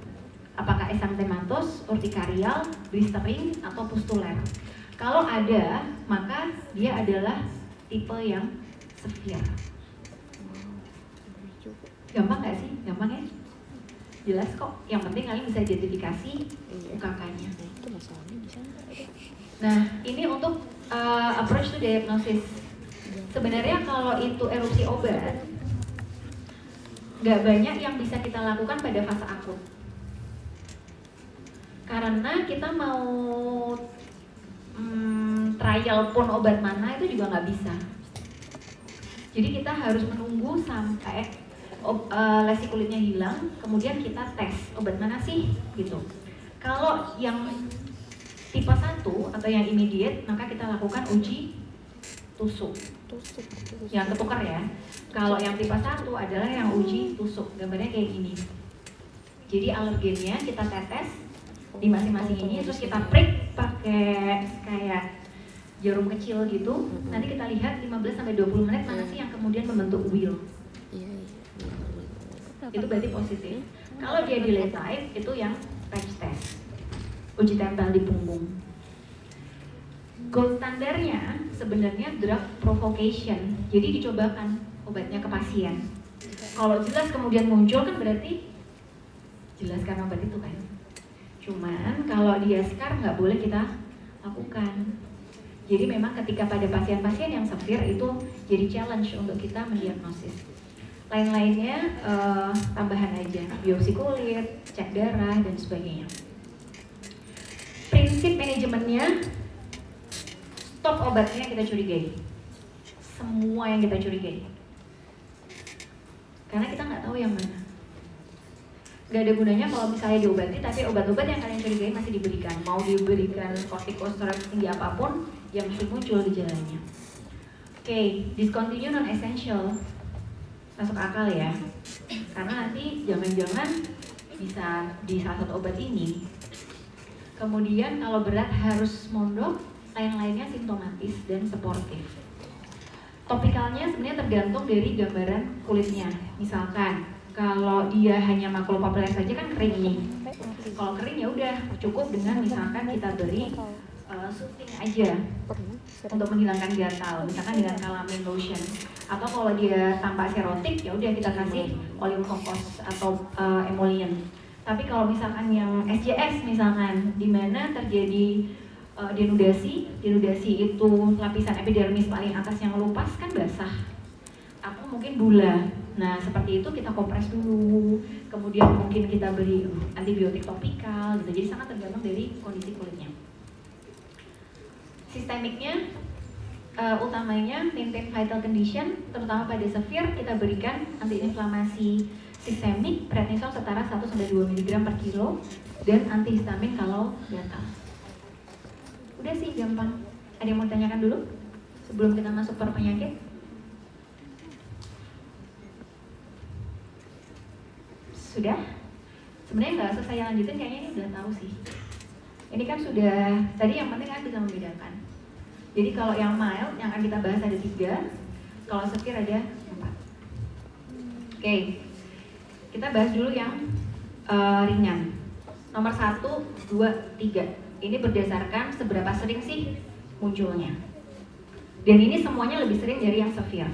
Apakah exanthematos, urtikarial, blistering, atau pustuler. Kalau ada, maka dia adalah tipe yang severe. Gampang nggak sih? Gampang ya? Jelas kok. Yang penting kalian bisa identifikasi UKK-nya. Nah, ini untuk approach to diagnosis. Sebenarnya kalau itu erupsi obat, nggak banyak yang bisa kita lakukan pada fase akut. Karena kita mau trial pun obat mana itu juga nggak bisa. Jadi kita harus menunggu sampai lesi kulitnya hilang, kemudian kita tes obat mana sih gitu. Kalau yang tipe 1 atau yang immediate, maka kita lakukan uji tusuk. Yang ketukar ya. Kalau yang tipe 1 adalah yang uji tusuk, gambarnya kayak gini. Jadi alergennya kita tetes di masing-masing ini, terus kita prick pakai kayak jarum kecil gitu. Nanti kita lihat 15-20 menit mana sih yang kemudian membentuk wheel. Itu berarti positif. Kalau dia delay type itu yang patch test, uji tempel di punggung. Gold standarnya sebenarnya drug provocation. Jadi dicobakan obatnya ke pasien. Kalau jelas kemudian muncul kan berarti jelas karena obat itu kan. Cuman kalau dia scar nggak boleh kita lakukan. Jadi memang ketika pada pasien-pasien yang severe itu jadi challenge untuk kita mendiagnosis. Lain-lainnya tambahan aja, biopsi kulit, cek darah dan sebagainya. Prinsip manajemennya Stop obatnya yang kita curigai. Semua yang kita curigai. Karena kita nggak tahu yang mana. Nggak ada gunanya kalau misalnya diobati, tapi obat-obat yang kalian curigai masih diberikan. Mau diberikan kortikosteroid tinggi apapun, yang mesti muncul gejalanya. Oke, discontinue non-essential. Masuk akal ya. Karena nanti jangan-jangan bisa di salah satu obat ini. Kemudian kalau berat harus mondok, lain-lainnya simptomatis dan suportif. Topikalnya sebenarnya tergantung dari gambaran kulitnya. Misalkan kalau dia hanya makulopapuler saja kan kering nih. Kalau kering ya udah cukup dengan misalkan kita beri soothing aja untuk menghilangkan gatal, misalkan dengan calamine lotion. Atau kalau dia tanpa serotik ya udah kita kasih oleum kokos atau emollient. Tapi kalau misalkan yang SJS misalkan di mana terjadi denudasi itu lapisan epidermis paling atas yang ngelupas kan basah. Atau mungkin bula. Nah, seperti itu kita kompres dulu. Kemudian mungkin kita beri antibiotik topikal gitu. Jadi sangat tergantung dari kondisi kulitnya. Sistemiknya utamanya maintain vital condition, terutama pada severe kita berikan antiinflamasi sistemik, prednisone setara 1-2 mg per kilo dan antihistamin kalau gatal. Udah sih gampang. Ada yang mau tanyakan dulu sebelum kita masuk per penyakit? Sudah? Sebenarnya nggak usah saya lanjutin, kayaknya ini udah tahu sih. Ini kan sudah, tadi yang penting kan bisa membedakan. Jadi kalau yang mild, yang akan kita bahas ada 3, kalau severe ada 4. Oke, kita bahas dulu yang ringan. Nomor 1, 2, 3. Ini berdasarkan seberapa sering sih munculnya. Dan ini semuanya lebih sering dari yang severe.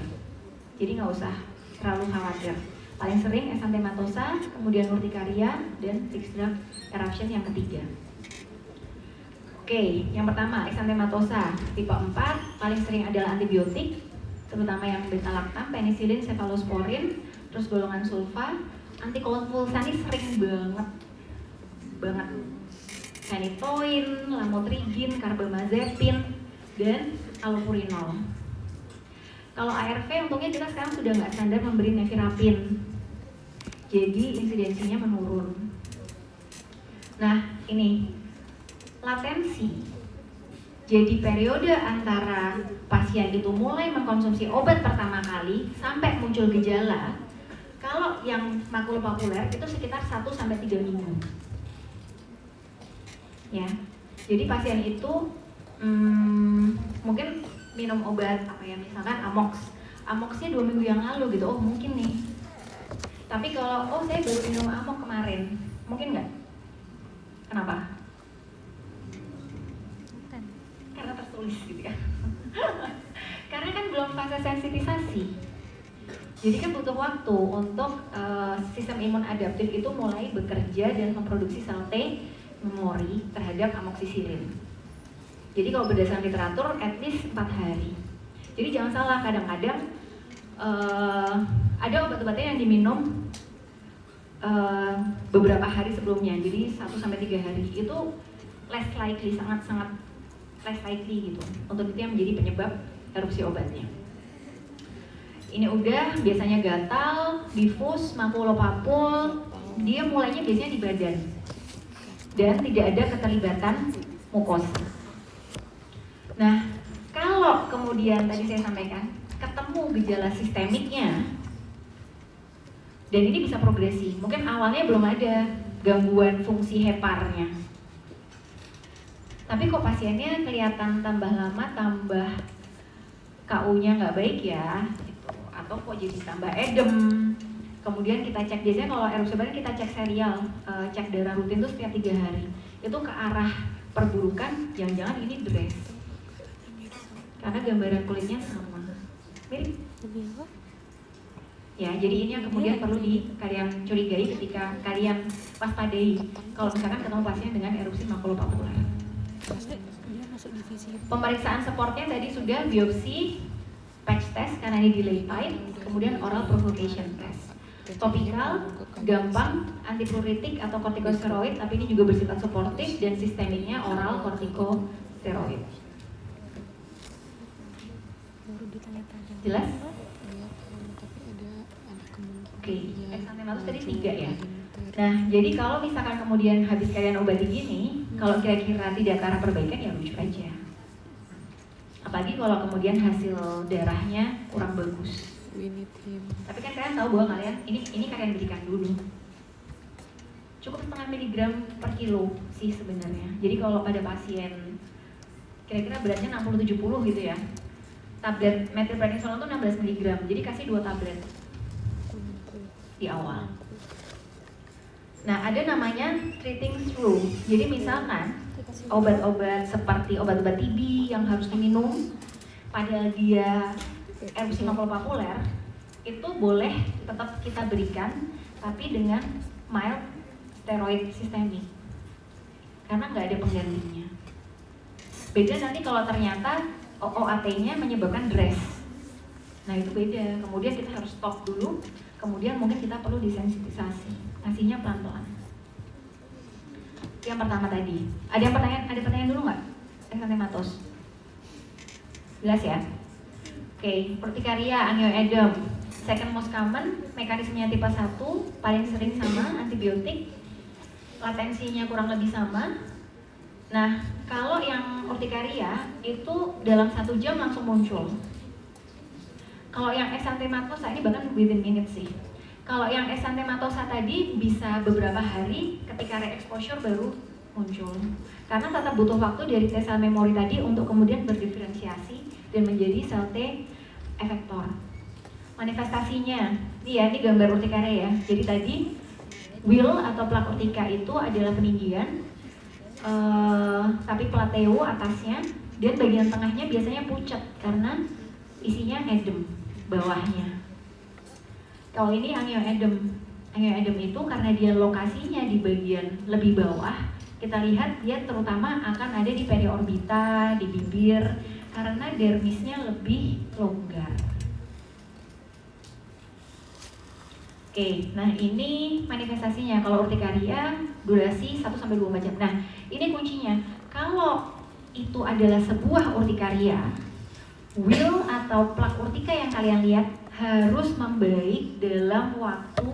Jadi nggak usah terlalu khawatir. Paling sering exanthematosa, kemudian urtikaria, dan fixed drug eruption yang ketiga. Oke, yang pertama exanthematosa tipe 4, paling sering adalah antibiotik, terutama yang beta-lactam, penicillin, cephalosporin, terus golongan sulfa. Antikonvulsan ini sering banget. Phenytoin, lamotrigin, carbamazepin, dan allopurinol. Kalau ARV untungnya kita sekarang sudah nggak standar memberi nevirapin, jadi insidensinya menurun. Nah ini latensi. Jadi periode antara pasien itu mulai mengkonsumsi obat pertama kali sampai muncul gejala, kalau yang makulopapuler itu sekitar 1-3 minggu. Ya, jadi pasien itu mungkin minum obat apa ya, misalkan amoxnya 2 minggu yang lalu gitu, oh mungkin nih. Tapi kalau saya baru minum amox kemarin, mungkin nggak? Kenapa? Karena tertulis gitu ya. Karena kan belum fase sensitisasi. Jadi kan butuh waktu untuk sistem imun adaptif itu mulai bekerja dan memproduksi sel T memori terhadap amoxicillin. Jadi kalau berdasarkan literatur, at least 4 hari. Jadi jangan salah, kadang-kadang ada obat-obatnya yang diminum beberapa hari sebelumnya. Jadi 1-3 hari itu less likely, sangat-sangat less likely gitu. Untuk itu yang menjadi penyebab erupsi obatnya. Ini udah biasanya gatal, difus, makulopapul. Dia mulainya biasanya di badan. Dan tidak ada keterlibatan mukosa. Nah, kalau kemudian tadi saya sampaikan ketemu gejala sistemiknya, dan ini bisa progresi. Mungkin awalnya belum ada gangguan fungsi heparnya, tapi kok pasiennya kelihatan tambah lama, tambah KU-nya nggak baik ya, gitu. Atau kok jadi tambah edem. Kemudian kita cek, biasanya kalau erupsi badan kita cek serial, cek darah rutin itu setiap 3 hari. Itu ke arah perburukan, jangan-jangan ini DRES. Karena gambaran kulitnya sama. Mirip. Ya, jadi ini yang kemudian perlu kalian curigai ketika kalian waspadai kalau misalkan ketemu pasien dengan erupsi makulopapuler. Pemeriksaan supportnya tadi sudah biopsi, patch test karena ini delay time, kemudian oral provocation test. Topikal, gampang, antipruritik atau kortikosteroid, tapi ini juga bersifat suportif dan sistemiknya oral kortikosteroid. ditanya-tanya. Jelas? Iya, tapi ada kemungkinan. Oke, Iya, eksantematos tadi muncul 3 ya. inter. Nah, jadi kalau misalkan kemudian habis kalian obati gini, kalau kira-kira tidak ke arah perbaikan ya rujuk aja. Apalagi kalau kemudian hasil darahnya kurang bagus. We need him. Tapi kan kalian tahu bahwa kalian ini kalian berikan dulu. Cukup setengah miligram per kilo sih sebenarnya. Jadi kalau pada pasien kira-kira beratnya 60-70 gitu ya. Tablet methylprednisolone itu 16 mg. Jadi kasih 2 tablet di awal. Nah, ada namanya treating through. Jadi misalkan obat-obat seperti obat-obat TB yang harus diminum padahal dia erupsi populer itu boleh tetap kita berikan tapi dengan mild steroid sistemik karena nggak ada penggantinya. Beda nanti kalau ternyata OAT-nya menyebabkan DRES. Nah itu beda. Kemudian kita harus stop dulu. Kemudian mungkin kita perlu desensitisasi. Ngasihnya pelan-pelan. Yang pertama tadi. Ada pertanyaan dulu nggak? Eksantematos. Jelas ya? Oke, urtikaria, angioedem. Second most common, mekanismenya tipe 1, paling sering sama, antibiotik. Latensinya kurang lebih sama. Nah, kalau yang urtikaria itu dalam 1 jam langsung muncul. Kalau yang exanthematosa ini bahkan within minutes sih. Kalau yang exanthematosa tadi bisa beberapa hari ketika re-exposure baru muncul. Karena tetap butuh waktu dari T cell memory tadi untuk kemudian berdiferensiasi dan menjadi sel T efektor. Manifestasinya, ini gambar urtikaria ya. Jadi tadi wheel atau plak urtika itu adalah peninggian, tapi plateo atasnya dan bagian tengahnya biasanya pucat karena isinya edem bawahnya. Kalau ini angioedem, angioedem itu karena dia lokasinya di bagian lebih bawah, kita lihat dia terutama akan ada di periorbita, di bibir, karena dermisnya lebih longgar. Oke, nah ini manifestasinya. Kalau urtikaria durasi 1-24 jam. Nah, ini kuncinya. Kalau itu adalah sebuah urtikaria, wheel atau plak urtika yang kalian lihat harus membaik dalam waktu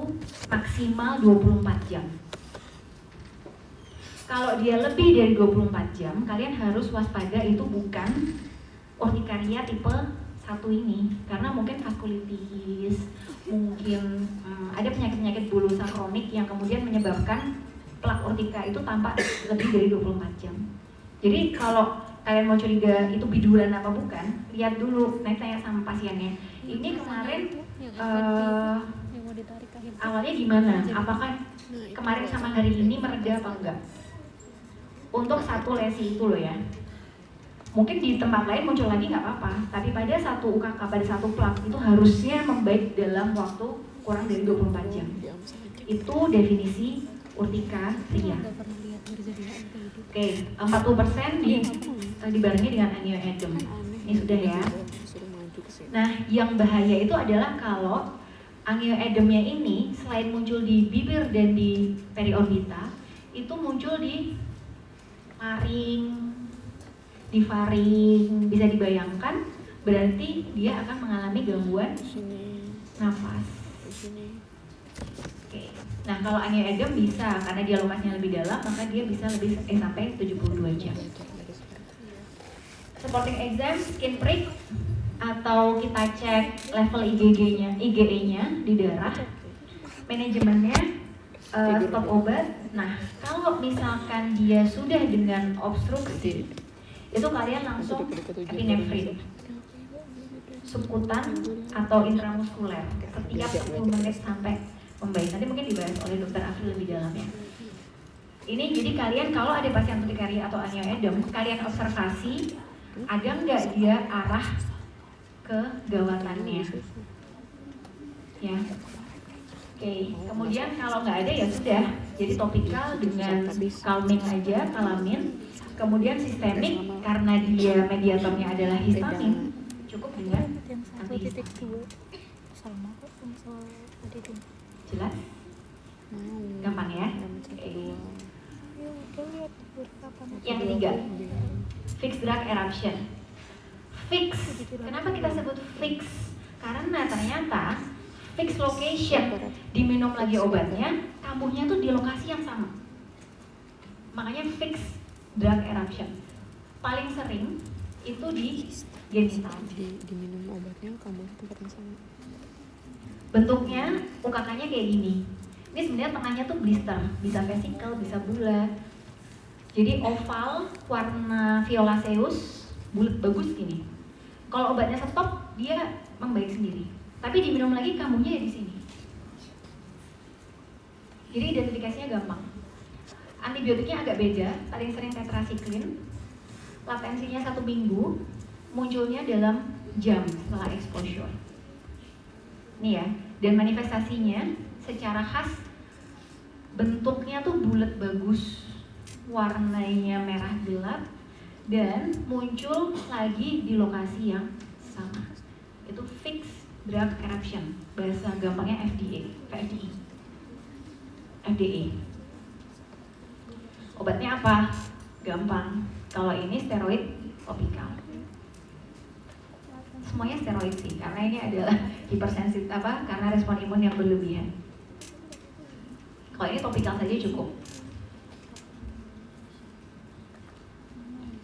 maksimal 24 jam. Kalau dia lebih dari 24 jam, kalian harus waspada itu bukan urtikaria tipe 1 ini, karena mungkin vaskulitis, mungkin ada penyakit-penyakit bulusa kronik yang kemudian menyebabkan plak urtika itu tampak lebih dari 24 jam. Jadi kalau kalian mau curiga itu biduran apa bukan, lihat dulu, nanti tanya sama pasiennya. Ini kemarin yang mau ditarik ke akhir. awalnya gimana? Apakah kemarin sama hari ini mereda apa enggak? Untuk satu lesi itu loh ya. Mungkin di tempat lain muncul lagi nggak apa-apa, tapi pada satu UKK, pada satu plak itu harusnya membaik dalam waktu kurang dari 24 jam. Itu definisi urtikaria. Nggak pernah lihat terjadi itu. Oke, 40% dibarengi dengan angioedem. Ini sudah ya. Nah, yang bahaya itu adalah kalau angioedemnya ini selain muncul di bibir dan di periorbita, itu muncul di laring, di faring. Bisa dibayangkan, berarti dia akan mengalami gangguan nafas. Oke. Nah, kalau angioedem bisa karena dia lokasinya lebih dalam, maka dia bisa lebih sampai 72 jam. Supporting exam, skin prick, atau kita cek level IgE-nya di darah. Manajemennya stop obat. Nah, kalau misalkan dia sudah dengan obstruksi, itu kalian langsung epinefrin subkutan atau intramuskuler setiap 10 menit sampai membaik. Nanti mungkin dibahas oleh dokter Afri lebih dalam ya. Ini jadi kalian kalau ada pasien urtikaria atau angioedem, kalian observasi ada nggak dia arah ke gawatannya, ya. Oke, kemudian kalau nggak ada ya sudah, jadi topikal dengan calming aja, kalamin. Kemudian sistemik karena dia mediatornya adalah histamin, cukup dengan Yang 1.2 sama kok sama tadi itu. jelas, gampang ya. Oke. Yuk, kita lihat beberapa Yang ketiga, fixed drug eruption. fix. Kenapa kita sebut fix? Karena ternyata fix location diminum lagi obatnya, kambuhnya tuh di lokasi yang sama. Makanya fix drug eruption. Paling sering itu di genital. Diminum obatnya kambuhnya tempat yang sama. Bentuknya UKK-nya kayak gini. Ini sebenarnya tengahnya tuh blister, bisa vesikel, bisa bulat. Jadi oval, warna violaceus, bulat bagus gini. Kalau obatnya stop, dia membaik sendiri. Tapi diminum lagi kambuhnya ya di sini. Jadi identifikasinya gampang. Antibiotiknya agak beda, paling sering tetrasiklin. Latensinya 1 minggu, munculnya dalam jam setelah exposure. Nih ya, dan manifestasinya secara khas bentuknya tuh bulat bagus, warnanya merah gelap, dan muncul lagi di lokasi yang sama. Itu fixed drug eruption, bahasa gampangnya FDA. Obatnya apa? Gampang. Kalau ini steroid topikal. Semuanya steroid sih, karena ini adalah hipersensitif karena respon imun yang berlebihan. Kalau ini topikal saja cukup.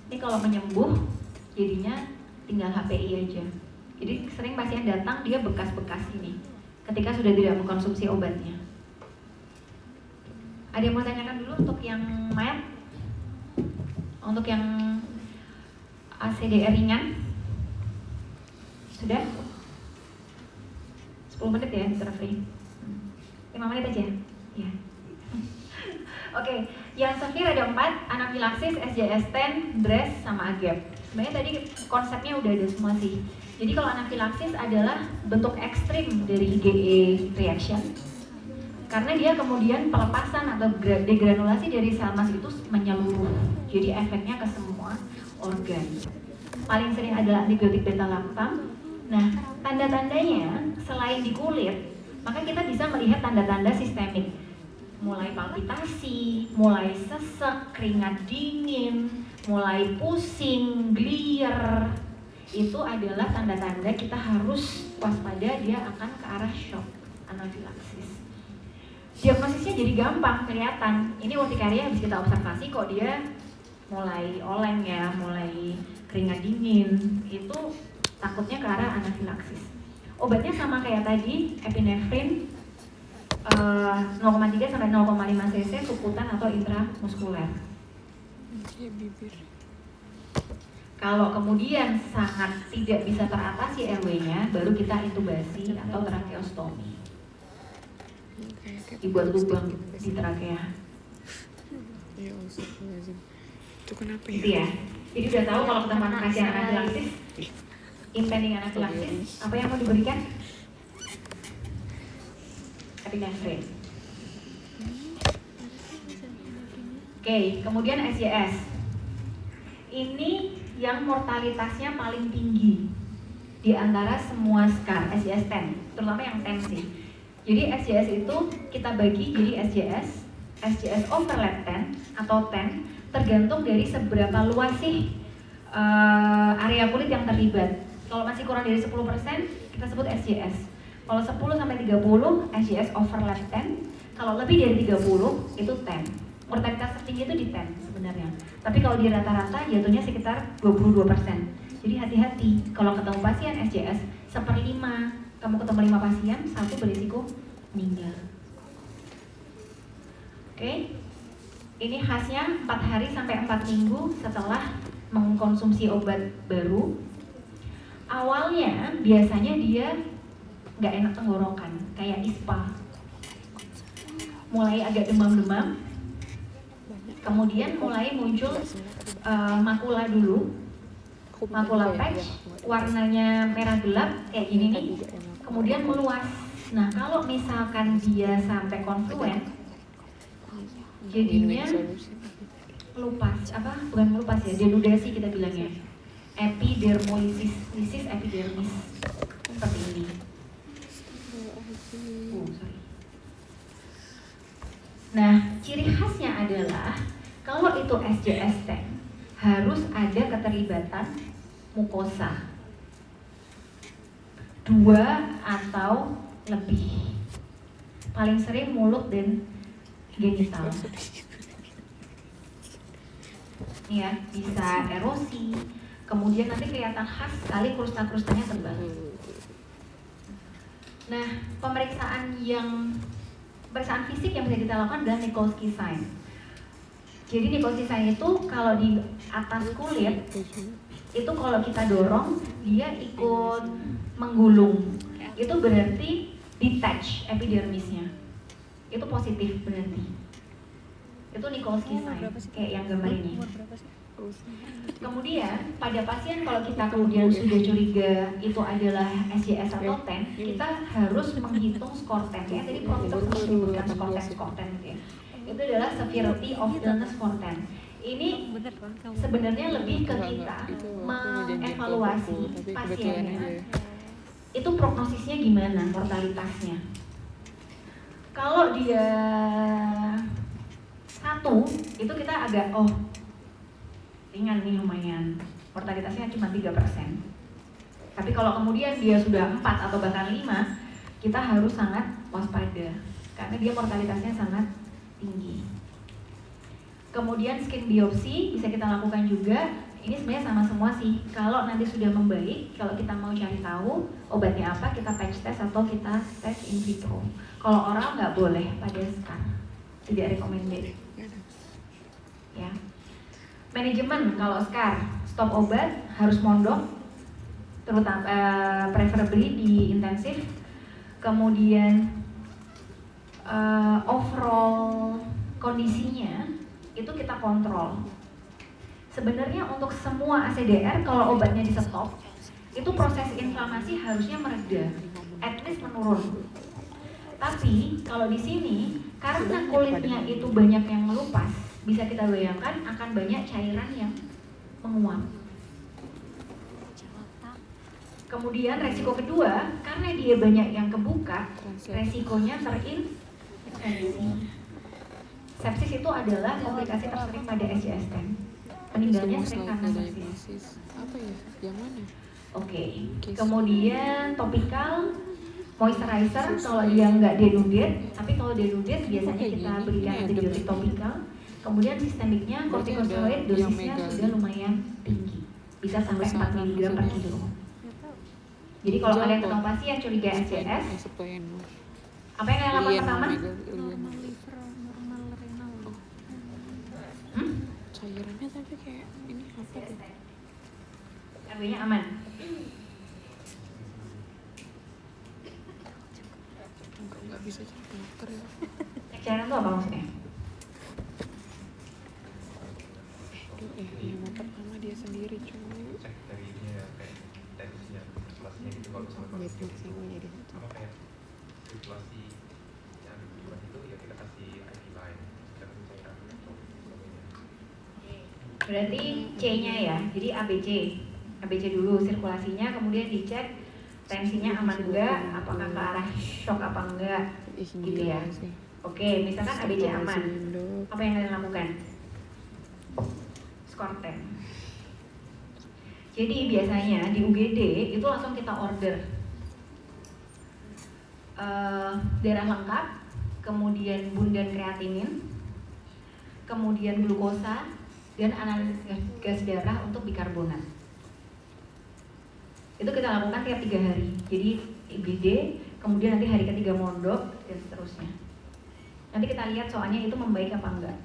Ini kalau menyembuh, jadinya tinggal HPI aja. Jadi sering pasien datang dia bekas-bekas ini, ketika sudah tidak mengkonsumsi obatnya. Ada yang mau tanyakan dulu untuk yang mild? Untuk yang ACDR ringan? Sudah? 10 menit ya, Dr. Free? 5 menit aja? Ya. Oke, yang severe ada 4, anafilaksis, SJS-10, DRESS, sama AGEP. Sebenarnya tadi konsepnya udah ada semua sih. Jadi kalau anafilaksis adalah bentuk ekstrim dari IgE reaction. Karena dia kemudian pelepasan atau degranulasi dari sel mas itu menyeluruh. Jadi efeknya ke semua organ. Paling sering adalah antibiotik beta-lactam. Nah, tanda-tandanya selain di kulit, maka kita bisa melihat tanda-tanda sistemik. Mulai palpitasi, mulai sesek, keringat dingin, mulai pusing, glier. Itu adalah tanda-tanda kita harus waspada dia akan ke arah shock anafilaksis. Diagnosisnya jadi gampang kelihatan. Ini urtikaria habis kita observasi kok dia mulai oleng ya, mulai keringat dingin. Itu takutnya ke arah anafilaksis. Obatnya sama kayak tadi, epinefrin 0,3 sampai 0,5 cc subkutan atau intramuskuler. Kalau kemudian sangat tidak bisa teratasi RW-nya, baru kita intubasi atau tracheostomi. Dibuat lubang di trakea. Ya Allah, itu kenapa ya? Gitu ya. Jadi udah tahu kalau kita kasih anafilaksis, impending anafilaksis, apa yang mau diberikan? Epinefrin. Oke, kemudian SJS. Ini yang mortalitasnya paling tinggi di antara semua SCAR, SJS-10, terutama yang 10 sih. Jadi SJS itu kita bagi jadi SJS overlap 10 atau 10 tergantung dari seberapa luas sih area kulit yang terlibat. Kalau masih kurang dari 10% kita sebut SJS. Kalau 10 sampai 30 SJS overlap 10. Kalau lebih dari 30 itu 10. Mortalitas tertinggi itu di 10 sebenarnya. Tapi kalau di rata-rata jatuhnya sekitar 22%. Jadi hati-hati kalau ketemu pasien SJS 1/5. Kamu ketemu 5 pasien, 1 berisiko meninggal. Oke. Ini khasnya 4 hari sampai 4 minggu setelah mengkonsumsi obat baru. Awalnya biasanya dia nggak enak tenggorokan, kayak ISPA. Mulai agak demam-demam, kemudian mulai muncul makula dulu, makula patch, warnanya merah gelap kayak gini nih, kemudian meluas. Nah kalau misalkan dia sampai konfluen, jadinya lupas, bukan melupas ya, denudasi kita bilangnya, epidermolysis, lisis epidermis, seperti ini. Sorry. Nah, ciri khasnya adalah kalau itu SJS-10 harus ada keterlibatan mukosa. 2 atau lebih. Paling sering mulut dan genital. Ya, bisa erosi. Kemudian nanti kelihatan khas sekali krusta-krustanya tebal. Nah, pemeriksaan fisik yang bisa kita lakukan adalah Nikolsky sign. Jadi Nikolsky sign itu kalau di atas kulit itu kalau kita dorong dia ikut menggulung. Itu berarti detach epidermisnya. Itu positif berarti. Itu Nikolsky sign kayak yang gambar ini. Kemudian pada pasien kalau kita kemudian sudah curiga itu adalah SJS atau TEN, kita harus menghitung skor TEN ya. Tadi profesor sempat menyebutkan skor TEN gitu ya. Itu adalah severity of illness for TEN. Ini sebenarnya lebih ke kita mengevaluasi pasiennya. Itu prognosisnya gimana, mortalitasnya. Kalau dia 1, itu kita agak ringan nih lumayan, mortalitasnya cuma 3%. Tapi kalau kemudian dia sudah 4 atau bahkan 5, kita harus sangat waspada karena dia mortalitasnya sangat tinggi. Kemudian skin biopsi bisa kita lakukan juga. Ini sebenarnya sama semua sih. Kalau nanti sudah membaik, kalau kita mau cari tahu obatnya apa, kita patch test atau kita tes in vitro. Kalau oral nggak boleh pada sekarang, tidak recommended. Ya. Manajemen kalau SCAR, stop obat, harus mondok, terutama preferably di intensif. Kemudian overall kondisinya itu kita kontrol. Sebenarnya untuk semua ACDR kalau obatnya di stop, itu proses inflamasi harusnya mereda, at least menurun. Tapi kalau di sini karena kulitnya itu banyak yang melupas, bisa kita bayangkan akan banyak cairan yang menguap. Kemudian resiko kedua, karena dia banyak yang kebuka, resikonya terinfeksi. Sepsis itu adalah komplikasi tersering pada SJS-10. Meninggalnya sering karena sepsis. Apa ya? Yang mana? Oke. Kemudian topikal moisturizer kalau dia nggak denudate, tapi kalau denudate biasanya kita berikan antibiotik topikal. Kemudian sistemiknya kortikosteroid dosisnya sudah lumayan tinggi, bisa sampai 4 mg per kilo. Jadi kalau kalian ketemu pasien curiga SJS, apa yang kalian lakukan pertama? Cairannya tapi kayak ini apa tuh? RW-nya aman. Nggak bisa cari dokter ya. Cairan itu apa maksudnya? Yang pertama dia sendiri cuy. Cek dari ini ya kayak tensinya, sirkulasinya gitu kalau misalnya apa kayak sirkulasi yang buat itu ya kita kasih IV line, kita kasih cairan atau sebagainya. Berarti C-nya ya, jadi ABC dulu sirkulasinya, kemudian dicek tensinya aman enggak, apakah ke arah shock apa enggak, gitu ya. Oke, misalkan ABC aman, apa yang kalian lakukan? Skor 10. Jadi biasanya di UGD itu langsung kita order darah lengkap, kemudian bundan kreatinin, kemudian glukosa, dan analisis gas darah untuk bikarbonat. Itu kita lakukan tiap 3 hari. Jadi IGD, kemudian nanti hari ketiga mondok, dan seterusnya. Nanti kita lihat soalnya itu membaik apa enggak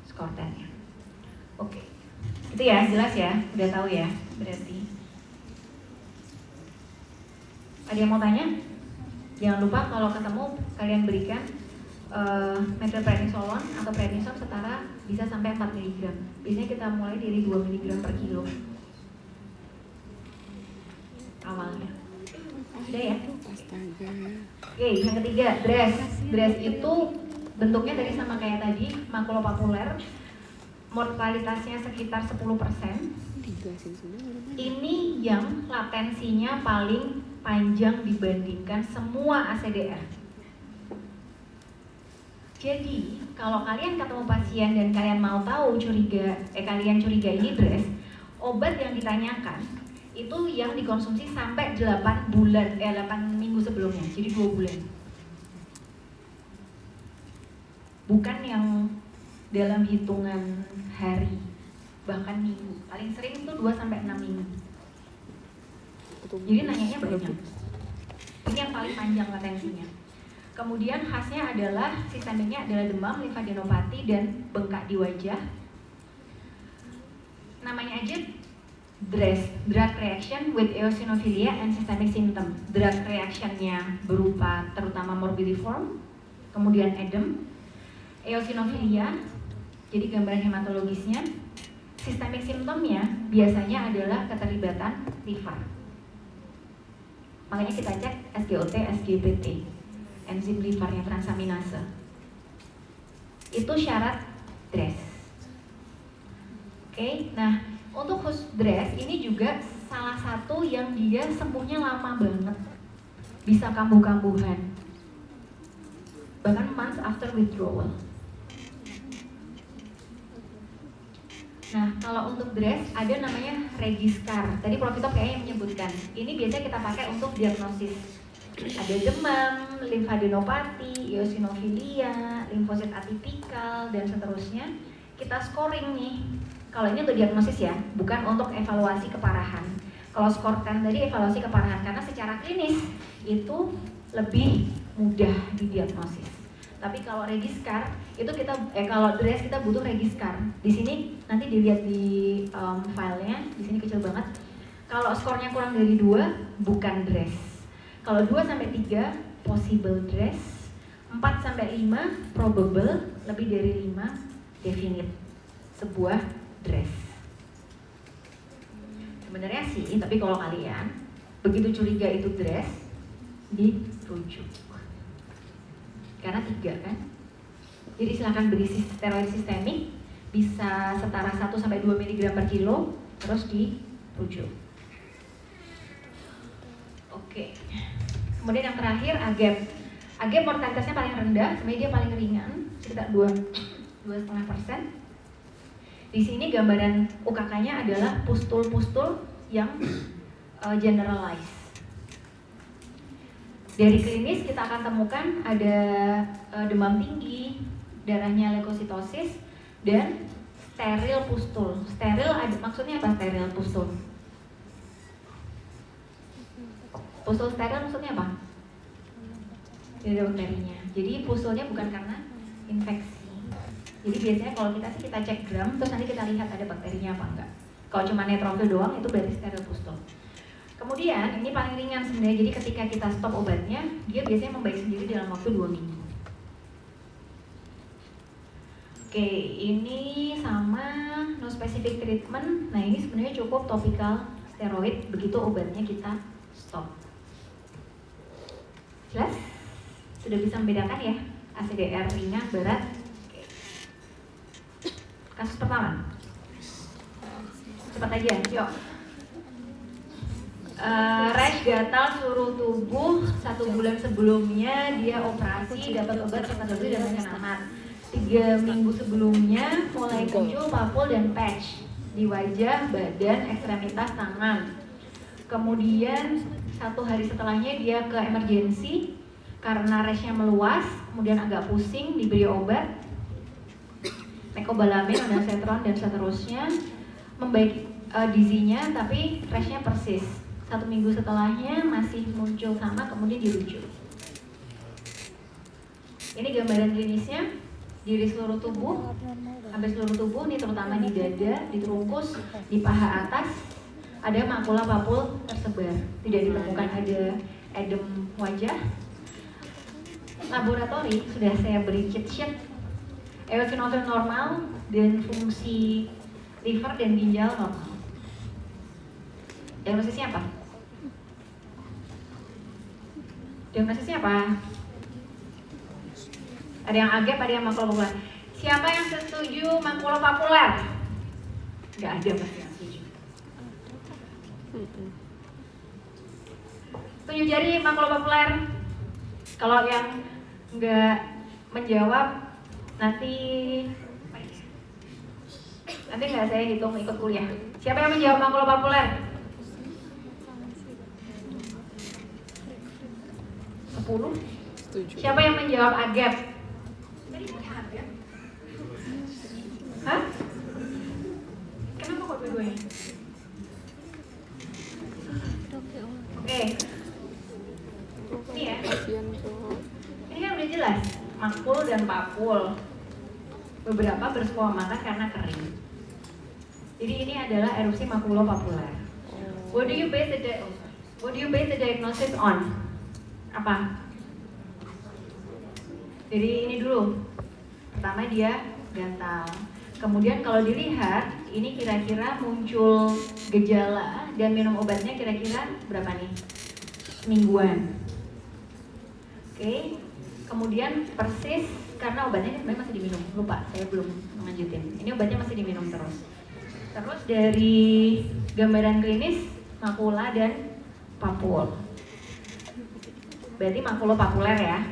skor 10-nya. Oke, itu ya jelas ya, udah tahu ya berarti. Ada yang mau tanya? Jangan lupa kalau ketemu kalian berikan methylprednisolone atau prednisone setara bisa sampai 4 mg. Biasanya kita mulai dari 2 mg per kilo awalnya. Sudah ya? Astaga. Oke, yang ketiga, dress. Dress itu bentuknya tadi sama kayak tadi, makulopapuler. Mortalitasnya sekitar 10%. Ini yang latensinya paling panjang dibandingkan semua ACDR. Jadi, kalau kalian ketemu pasien dan kalian mau tahu kalian curiga ini dress, obat yang ditanyakan itu yang dikonsumsi sampai 8 minggu sebelumnya, jadi 2 bulan. Bukan yang dalam hitungan hari, bahkan minggu. Paling sering itu 2-6 minggu. Jadi nanyanya banyak. Ini yang paling panjang latensinya. Kemudian khasnya adalah sistemiknya adalah demam, limfadenopati, dan bengkak di wajah. Namanya aja DRESS, drug reaction with eosinophilia and systemic symptom. Drug reactionnya berupa terutama morbilliform, kemudian edem, eosinophilia, jadi gambaran hematologisnya. Systemic symptomnya biasanya adalah keterlibatan liver. Makanya kita cek SGOT, SGPT, enzim livernya transaminase. Itu syarat DRESS. Oke, nah untuk khusus DRESS ini juga salah satu yang dia sembuhnya lama banget, bisa kambuh-kambuhan, bahkan months after withdrawal. Nah, kalau untuk DRESS ada namanya Regiscar. Tadi Prof. Vito kayaknya menyebutkan. Ini biasanya kita pakai untuk diagnosis. Ada demam, limfadenopati, eosinophilia, limfosit atipikal, dan seterusnya. Kita scoring nih. Kalau ini untuk diagnosis ya, bukan untuk evaluasi keparahan. Kalau skor 10 tadi evaluasi keparahan, karena secara klinis itu lebih mudah didiagnosis. Tapi kalau Regiscar itu kita kalau DRESS kita butuh Regiscar. Di sini nanti dilihat di filenya, di sini kecil banget. Kalau skornya kurang dari 2 bukan DRESS. Kalau 2-3 possible DRESS, 4-5 probable, lebih dari 5 definite sebuah DRESS. Sebenarnya sih, tapi kalau kalian begitu curiga itu DRESS, dirujuk. Karena 3 kan. Jadi silahkan beri steroid sistemik, bisa setara 1-2 mg per kilo, terus dirujuk. Oke. Kemudian yang terakhir AGEP. AGEP mortalitasnya paling rendah, sebenarnya dia paling ringan, sekitar 2,5%. Di sini gambaran UKK-nya adalah pustul-pustul yang generalized. Dari klinis kita akan temukan ada demam tinggi, darahnya leukositosis, dan steril pustul. Steril ada maksudnya apa steril pustul? Pustul steril maksudnya apa? Tidak ada bakterinya. Jadi pustulnya bukan karena infeksi. Jadi biasanya kalau kita sih kita cek gram, terus nanti kita lihat ada bakterinya apa enggak. Kalau cuma neutrofil doang itu berarti steril pustul. Kemudian ini paling ringan sebenarnya, jadi ketika kita stop obatnya, dia biasanya membaik sendiri dalam waktu 2 minggu. Oke, ini sama no specific treatment. Nah ini sebenarnya cukup topikal steroid begitu obatnya kita stop. Jelas? Sudah bisa membedakan ya ACDR ringan, berat. Oke. Kasus pertama. Cepat aja, yuk. Rash gatal seluruh tubuh 1 bulan sebelumnya dia operasi dapat obat hepatitis dan penyelamat. 3 minggu sebelumnya mulai muncul papul dan patch di wajah, badan, ekstremitas, tangan. Kemudian 1 hari setelahnya dia ke emergensi karena rashnya meluas, kemudian agak pusing, diberi obat mecobalamin, ondansetron dan seterusnya, membaik dizzynya tapi rashnya persis. 1 minggu setelahnya masih muncul sama, kemudian dirujuk. Ini gambaran klinisnya, di seluruh tubuh, hampir seluruh tubuh, ini terutama di dada, di terungkus, di paha atas, ada makula papul tersebar. Tidak ditemukan ada edem wajah. Laboratori sudah saya beri cheat sheet, eosinofil normal dan fungsi liver dan ginjal normal. Diagnosisnya apa? Diagnosisnya apa? Ada yang AGEP, ada yang makulopapuler. Siapa yang setuju makulopapuler? Gak ada pasti yang setuju. Tunjuk jari makulopapuler. Kalau yang nggak menjawab nanti nggak saya hitung ikut kuliah. Siapa yang menjawab makulopapuler? 10. Setuju. Siapa yang menjawab Agep? Tadi sehat ya? Hah? Kenapa kok dua-duanya? Oke. Ini ya. Kasian cowok. Ini kan udah jelas, makul dan papul. Beberapa berskoamata karena kering. Jadi ini adalah erupsi makulopapuler. What do you base the diagnosis on? Apa? Jadi ini dulu. Pertama dia gatal. Kemudian kalau dilihat, ini kira-kira muncul gejala dan minum obatnya kira-kira berapa nih? Semingguan. Oke. Kemudian persis karena obatnya sebenarnya masih diminum. Lupa, saya belum lanjutin. Ini obatnya masih diminum terus. Terus dari gambaran klinis makula dan papul. Berarti makulopapuler ya,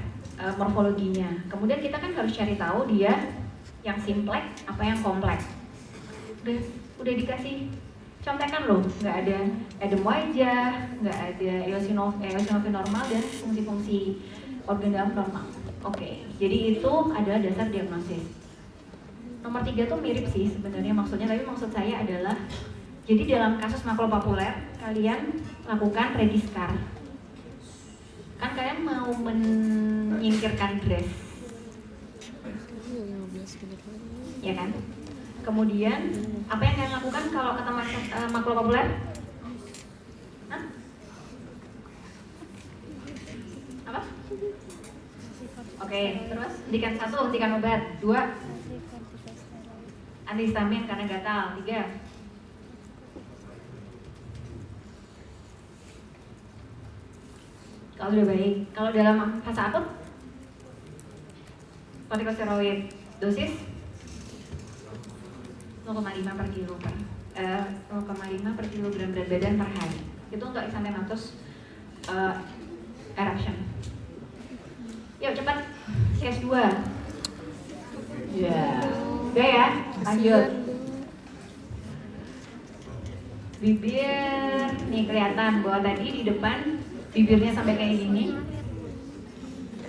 morfologinya. Kemudian kita kan harus cari tahu dia yang simpleks apa yang kompleks. Udah dikasih contekan loh, nggak ada edem wajah, nggak ada eosinofi normal dan fungsi-fungsi organ dalam normal. Oke, jadi itu adalah dasar diagnosis. Nomor 3 tuh mirip sih sebenarnya maksudnya, tapi maksud saya adalah jadi dalam kasus makulopapuler kalian lakukan rediscar. Kan kalian mau menyingkirkan dress, Iya, 15 menit lagi. ya kan? Kemudian apa yang kalian lakukan kalau ketemu makulopapuler? Hah? Apa? Oke, terus hentikan 1, hentikan obat. 2, antihistamin karena gatal. 3, kalau sudah baik. Kalau dalam fase akut, kortikosteroid dosis 0,5 per kilo 0,5 per kilogram berat badan per hari. Itu untuk exantematos eruption. Yuk cepat, CS2. Ya, udah ya, lanjut. Bibir, nih kelihatan bahwa tadi di depan bibirnya sampai kayak gini.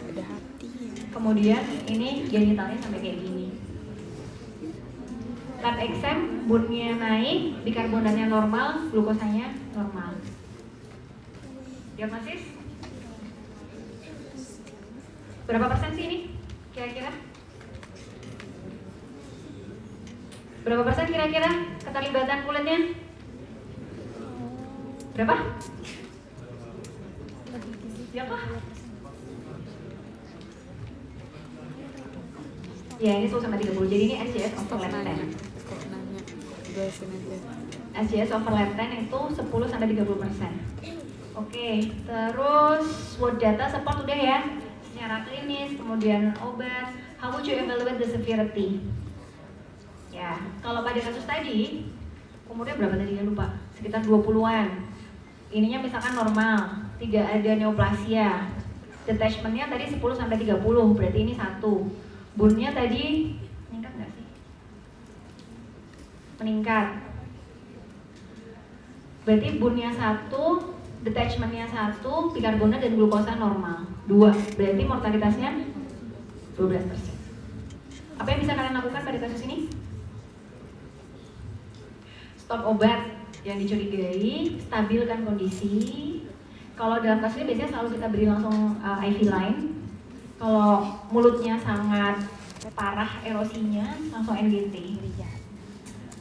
Ada hati. Kemudian ini genitalnya sampai kayak gini. Lab exam, bunnya naik, bikarbonatnya normal, glukosanya normal. Diagnosis? Berapa persen sih ini? Kira-kira? Berapa persen kira-kira keterlibatan kulitnya? Berapa? Ya kah? Ya ini 10 sampai 30. Jadi ini SJS overlap 10. Kok nanya? Jelasin aja. SJS overlap 10 itu 10 sampai 30%. Oke, terus SWOT data support udah ya. Secara klinis, kemudian obat. How would you evaluate the severity? Ya, kalau pada kasus tadi umurnya berapa tadi ya lupa? Sekitar 20-an. Ininya misalkan normal, tidak ada neoplasia. Detachmentnya tadi 10 sampai 30, berarti ini 1. Bunnya tadi meningkat nggak sih? Meningkat. Berarti bunnya 1, detachmentnya 1, bikarbonat dan glukosa normal 2. Berarti mortalitasnya 12%. Apa yang bisa kalian lakukan pada kasus ini? Stop obat yang dicurigai, stabilkan kondisi. Kalau dalam kasus ini biasanya selalu kita beri langsung IV line. Kalau mulutnya sangat parah erosinya, langsung NGT.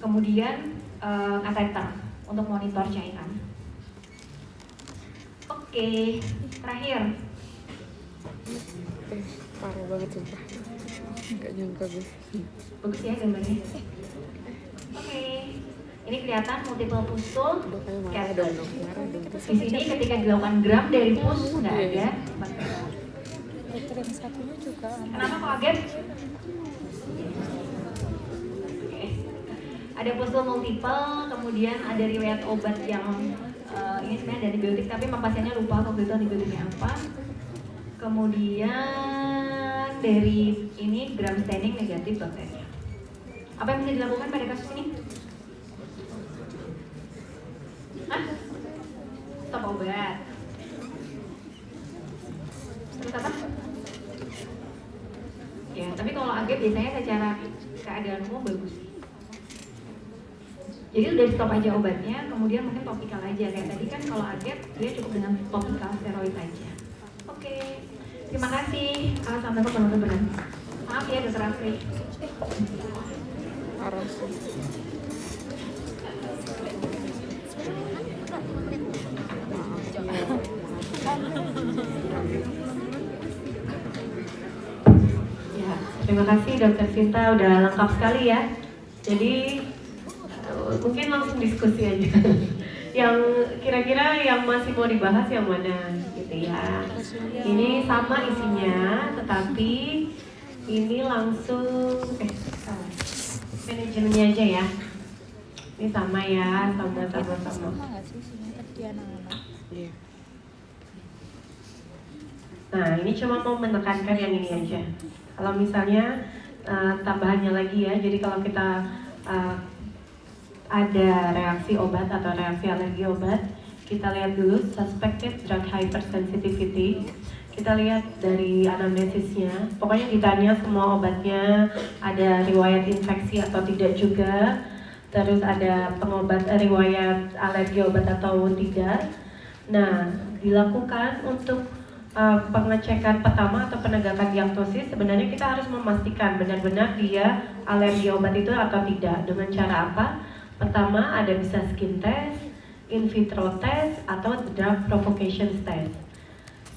Kemudian kateter untuk monitor cairan. Oke, terakhir. Parah banget sumpah. Gak nyangka gue. Bagus ya gambarnya. Oke. Ini kelihatan multiple pustule. Udah kayak marah dong, marah dong. Di sini ketika dilakukan gram dari pus nggak ada. Dokter yang satunya juga Kenapa kok kaget? Oke. Ada pustule multiple, kemudian ada riwayat obat yang ini sebenarnya ada antibiotik, tapi memang pasiennya lupa waktu itu antibiotiknya apa. Kemudian dari ini gram staining negatif dokternya. Apa yang bisa dilakukan pada kasus ini? Hah? Stop obat. biasanya secara keadaan umum bagus. Jadi udah stop aja obatnya, kemudian mungkin topikal aja. Kayak tadi kan kalau AGEP dia cukup dengan topikal steroid aja. Oke, terima kasih. Sampai ketemu teman-teman. Maaf ya Dr. Afri. Parah sih. Ya, terima kasih Dokter Sinta, udah lengkap sekali ya. Jadi mungkin langsung diskusi aja. Yang kira-kira yang masih mau dibahas yang mana gitu ya. Ini sama isinya, tetapi ini langsung manajemennya aja ya. Ini sama ya, sama. Sama nggak sih isinya tadi di anak-anak? Iya. Nah, ini cuma mau menekankan yang ini aja. Kalau misalnya tambahannya lagi ya, jadi kalau kita ada reaksi obat atau reaksi alergi obat, kita lihat dulu suspected drug hypersensitivity. Kita lihat dari anamnesisnya, pokoknya ditanya semua obatnya, ada riwayat infeksi atau tidak juga, terus ada pengobat riwayat alergi obat atau tidak. Nah, dilakukan untuk pengecekan pertama atau penegakan diagnosis. Sebenarnya kita harus memastikan benar-benar dia alergi obat itu atau tidak. Dengan cara apa? Pertama ada bisa skin test, in vitro test, atau drug provocation test.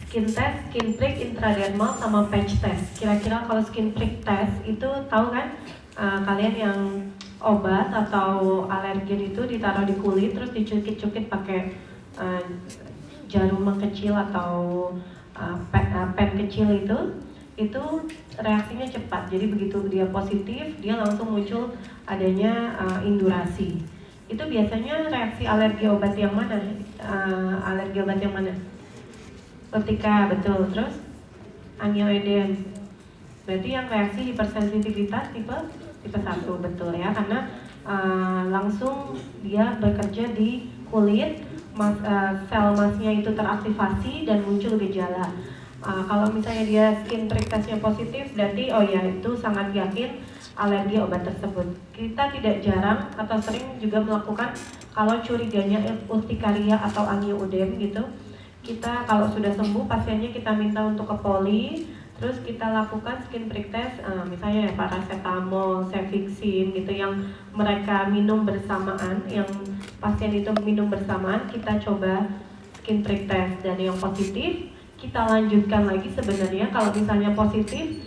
Skin test, skin prick intradermal sama patch test. Kira-kira kalau skin prick test itu tahu kan kalian yang obat atau alergen itu ditaruh di kulit terus dicukit-cukit pakai jarum kecil atau pen kecil itu reaksinya cepat. Jadi begitu dia positif, dia langsung muncul adanya indurasi. Itu biasanya reaksi alergi obat yang mana? Alergi obat yang mana? Urtika, betul. Terus angioedem. Berarti yang reaksi hipersensitivitas tipe 1, betul ya, karena langsung dia bekerja di kulit. Sel masnya itu teraktivasi dan muncul gejala. Kalau misalnya dia skin prick testnya positif, berarti oh ya itu sangat yakin alergi obat tersebut. Kita tidak jarang atau sering juga melakukan kalau curiganya urtikaria atau angioedem gitu. Kita kalau sudah sembuh pasiennya kita minta untuk ke poli, terus kita lakukan skin prick test, misalnya ya paracetamol, cefixime gitu yang mereka minum bersamaan, yang pasien itu minum bersamaan, kita coba skin prick test dan yang positif kita lanjutkan lagi. Sebenarnya kalau misalnya positif,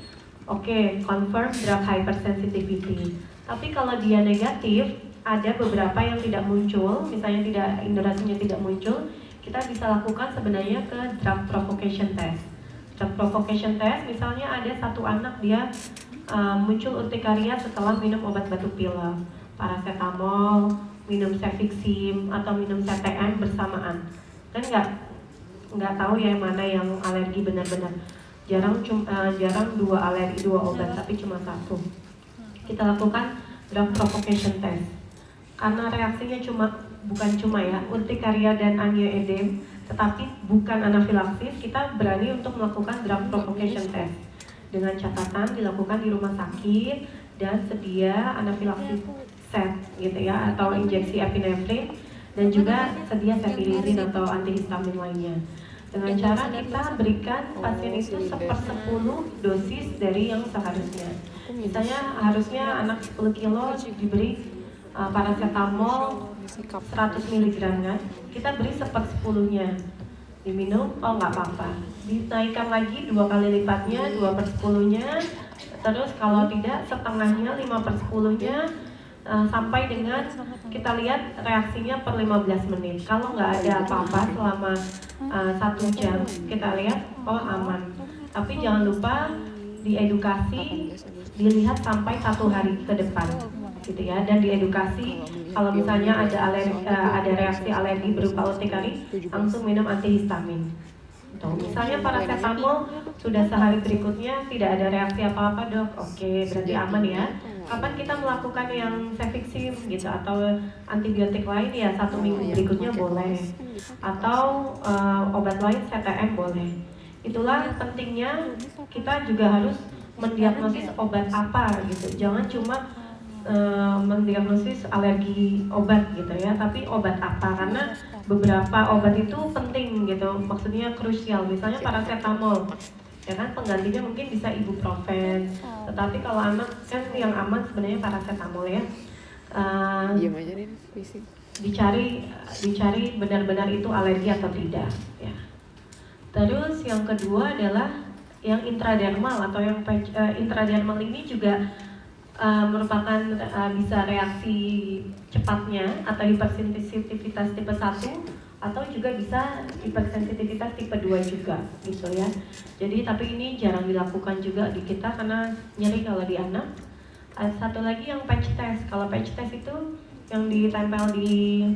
oke, confirm drug hypersensitivity. Tapi kalau dia negatif, ada beberapa yang tidak muncul, misalnya tidak indurasinya tidak muncul, kita bisa lakukan sebenarnya ke drug provocation test. Drug provocation test, misalnya ada satu anak dia muncul urtikaria setelah minum obat batuk pilek, paracetamol, minum cefixime atau minum CTM bersamaan. Kan nggak tahu ya mana yang alergi benar-benar. Jarang dua obat, tapi cuma satu. Kita lakukan drug provocation test. Karena reaksinya bukan cuma ya urtikaria dan angioedem, tetapi bukan anafilaksis, kita berani untuk melakukan drug provocation test dengan catatan dilakukan di rumah sakit dan sedia anafilaksis set gitu ya, atau injeksi epinefrin, dan juga sedia cefilizin atau antihistamin lainnya. Dengan cara kita berikan pasien itu 1/10 dosis dari yang seharusnya. Misalnya harusnya anak 10 kilo diberi paracetamol 100 mg kan, kita beri 1/10-nya diminum, oh nggak apa-apa, dinaikkan lagi 2 kali lipatnya, 2/10-nya, terus kalau tidak setengahnya, 5/10-nya, sampai dengan kita lihat reaksinya per 15 menit. Kalau nggak ada apa-apa selama 1 jam, kita lihat oh aman. Tapi jangan lupa diedukasi, dilihat sampai 1 hari ke depan gitu ya, dan diedukasi kalau misalnya ada reaksi alergi berupa urtikaria, langsung minum antihistamin. Misalnya paracetamol sudah sehari berikutnya tidak ada reaksi apa-apa dok, oke, berarti aman ya. Kapan kita melakukan yang cefixime gitu atau antibiotik lain ya 1 minggu berikutnya boleh, atau obat lain CTM boleh. Itulah pentingnya kita juga harus mendiagnosis obat apa gitu. Jangan cuma mendiagnosis alergi obat gitu ya, tapi obat apa, karena beberapa obat itu penting gitu, maksudnya krusial, misalnya paracetamol ya kan, penggantinya mungkin bisa ibuprofen, tetapi kalau anak kan yang aman sebenarnya paracetamol ya. Diam aja nih, fisik. Dicari benar-benar itu alergi atau tidak ya. Terus yang kedua adalah yang intradermal atau yang intradermal ini juga merupakan bisa reaksi cepatnya atau hipersensitivitas tipe 1 atau juga bisa hipersensitivitas tipe 2 juga gitu ya. Jadi tapi ini jarang dilakukan juga di kita karena nyeri kalau di anak. Satu lagi yang patch test. Kalau patch test itu yang ditempel di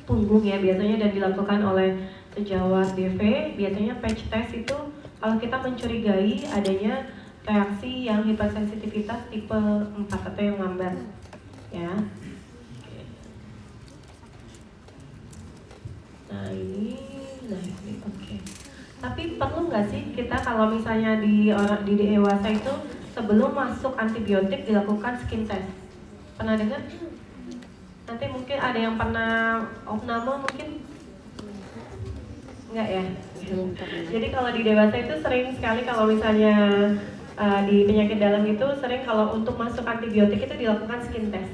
punggung ya biasanya dan dilakukan oleh sejawat DV. Biasanya patch test itu kalau kita mencurigai adanya reaksi yang hipersensitivitas tipe 4 atau yang lambat ya. Nah ini oke. Tapi perlu nggak sih kita kalau misalnya di dewasa itu sebelum masuk antibiotik dilakukan skin test? Pernah dengar? Nanti mungkin ada yang pernah opname mungkin? Enggak ya? Jadi kalau di dewasa itu sering sekali kalau misalnya di penyakit dalam itu sering kalau untuk masuk antibiotik itu dilakukan skin test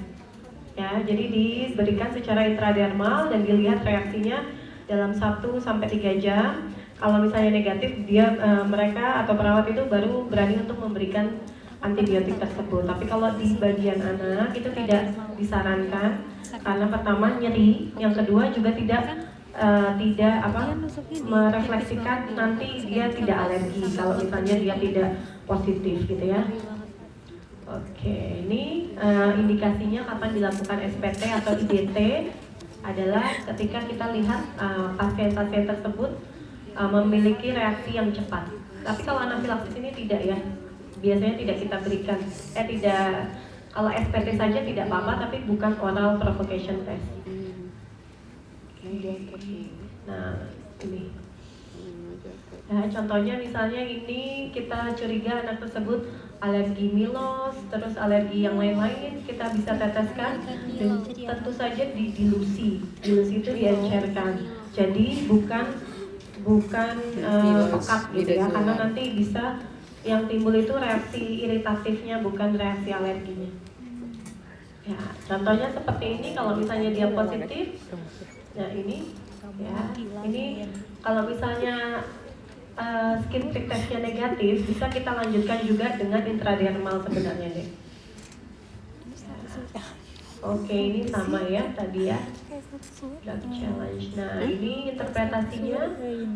ya, jadi diberikan secara intradermal dan dilihat reaksinya dalam 1-3 jam. Kalau misalnya negatif dia mereka atau perawat itu baru berani untuk memberikan antibiotik tersebut. Tapi kalau di bagian anak itu tidak disarankan karena pertama nyeri, yang kedua juga tidak merefleksikan nanti dia tidak alergi kalau misalnya dia tidak positif gitu ya. Oke, ini indikasinya kapan dilakukan SPT atau IDT adalah ketika kita lihat pasien-pasien tersebut memiliki reaksi yang cepat. Tapi kalau anafilaksis ini tidak ya, biasanya tidak kita berikan. Tidak, kalau SPT saja tidak apa-apa, tapi bukan oral provocation test. Nah ini ya, contohnya misalnya ini kita curiga anak tersebut alergi milos, terus alergi yang lain-lain, kita bisa teteskan dan tentu saja dilusi itu diencerkan, jadi bukan pekat gitu ya, karena nanti bisa yang timbul itu reaksi iritatifnya bukan reaksi alerginya ya. Contohnya seperti ini, kalau misalnya dia positif. Nah ini ya, ini kalau misalnya skin prick testnya negatif, bisa kita lanjutkan juga dengan intradermal sebenarnya deh. Oke, ini sama ya tadi ya, drug challenge. Nah ini interpretasinya,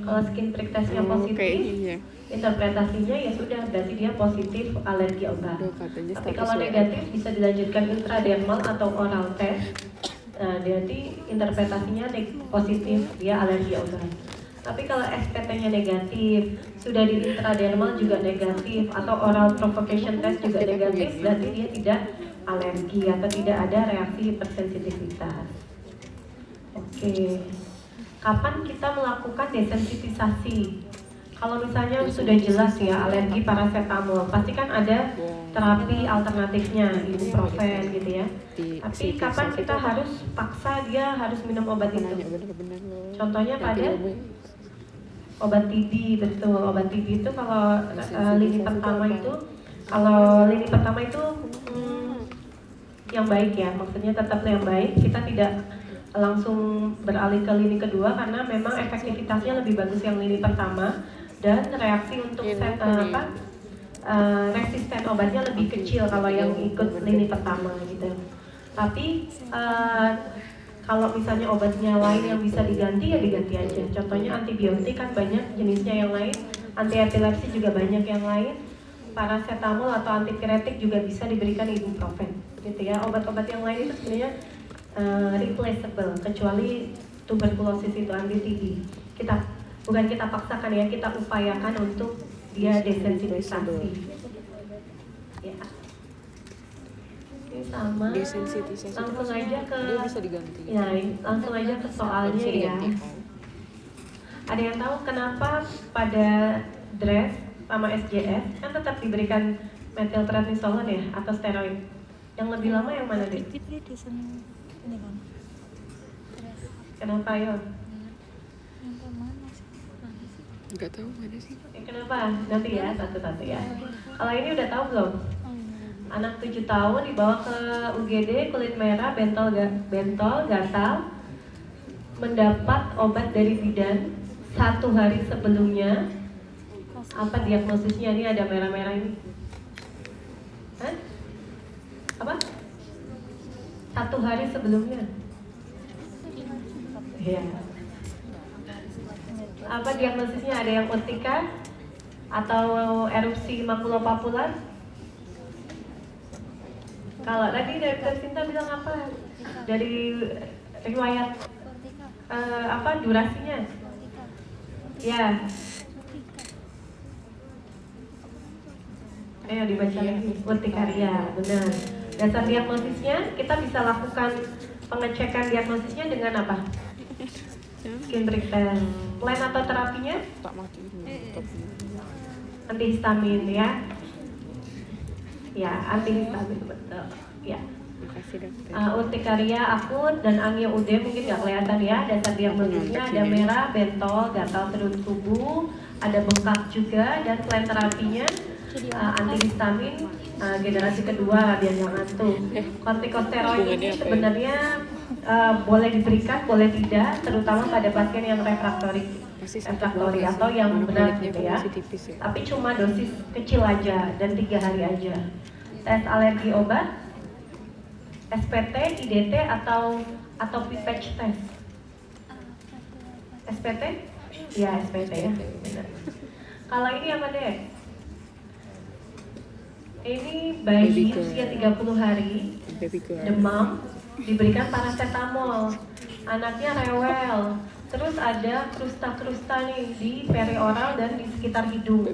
kalau skin prick testnya positif, interpretasinya ya sudah berarti dia positif alergi obat. Tapi kalau negatif bisa dilanjutkan intradermal atau oral test. Nah, jadi interpretasinya positif, dia alergi obat. Tapi kalau SPT-nya negatif, sudah di intradermal juga negatif, atau oral provocation test juga negatif, berarti dia tidak alergi atau tidak ada reaksi hipersensitivitas. Oke, kapan kita melakukan desensitisasi? Kalau misalnya sudah jelas ya alergi paracetamol, pasti kan ada terapi alternatifnya, ibuprofen gitu ya. Tapi kapan kita harus paksa dia harus minum obat itu? Contohnya pada obat TB, betul. Obat TB itu kalau lini pertama itu yang baik ya, maksudnya tetap yang baik. Kita tidak langsung beralih ke lini kedua karena memang efektivitasnya lebih bagus yang lini pertama. Dan reaksi untuk resisten obatnya lebih kecil kalau yang ikut lini pertama gitu. Tapi kalau misalnya obatnya lain yang bisa diganti ya diganti aja. Contohnya antibiotik kan banyak jenisnya yang lain, anti epilepsi juga banyak yang lain, paracetamol atau antipiretik juga bisa diberikan ibuprofen gitu ya. Obat-obat yang lain itu sebenarnya replaceable kecuali tuberkulosis itu anti TB. Bukan kita paksakan ya, kita upayakan untuk dia desensitisasi. Ya. Ini sama. Langsung aja ke. Dia bisa diganti. Ya, langsung aja ke soalnya ya. Ada yang tahu kenapa pada dress sama SJS kan tetap diberikan methylprednisolone ya atau steroid. Yang lebih lama yang mana deh? Fitri desain ini kan. Terus Kenapa yo? yang ke mana sih? Mana sih? Nggak tahu mana sih. Kenapa? Nanti ya satu-satu ya. Kalau ini udah tahu belum? Oh iya. Anak 7 tahun dibawa ke UGD, kulit merah, bentol gatal, mendapat obat dari bidan 1 hari sebelumnya. Apa diagnosisnya? Ini ada merah-merah ini. Hah? Apa? 1 hari sebelumnya. Iya. Apa diagnosisnya? Ada yang urtika atau erupsi makulopapular? Kalau tadi Dokter Sinta bilang apa? Dari riwayat apa durasinya? Ya. Ayo dibaca lagi. Urtikaria, benar. Dasar diagnosisnya kita bisa lakukan pengecekan diagnosisnya dengan apa? Skin prick test. Plan atau terapinya? Tak mati. Antihistamin ya. Ya, antihistamin betul. Ya. Makasih dokter. Urtikaria akut dan angio-UD mungkin nggak kelihatan ya. Dasar diagnosisnya ada merah, bentol, gatal seluruh tubuh, ada bengkak juga, dan plan terapinya antihistamin generasi kedua biar nggak ngantuk. Kortikosteroid ini sebenarnya boleh diberikan, boleh tidak, terutama pada pasien yang refraktori atau yang berat gitu ya. Tapi cuma dosis kecil aja dan 3 hari aja. Tes alergi obat, SPT, IDT atau patch test. SPT? Ya SPT ya. Benar. Kalau ini apa deh? Ini bayi usia 30 hari, demam, diberikan paracetamol, anaknya rewel, terus ada krusta-krusta nih di perioral dan di sekitar hidung.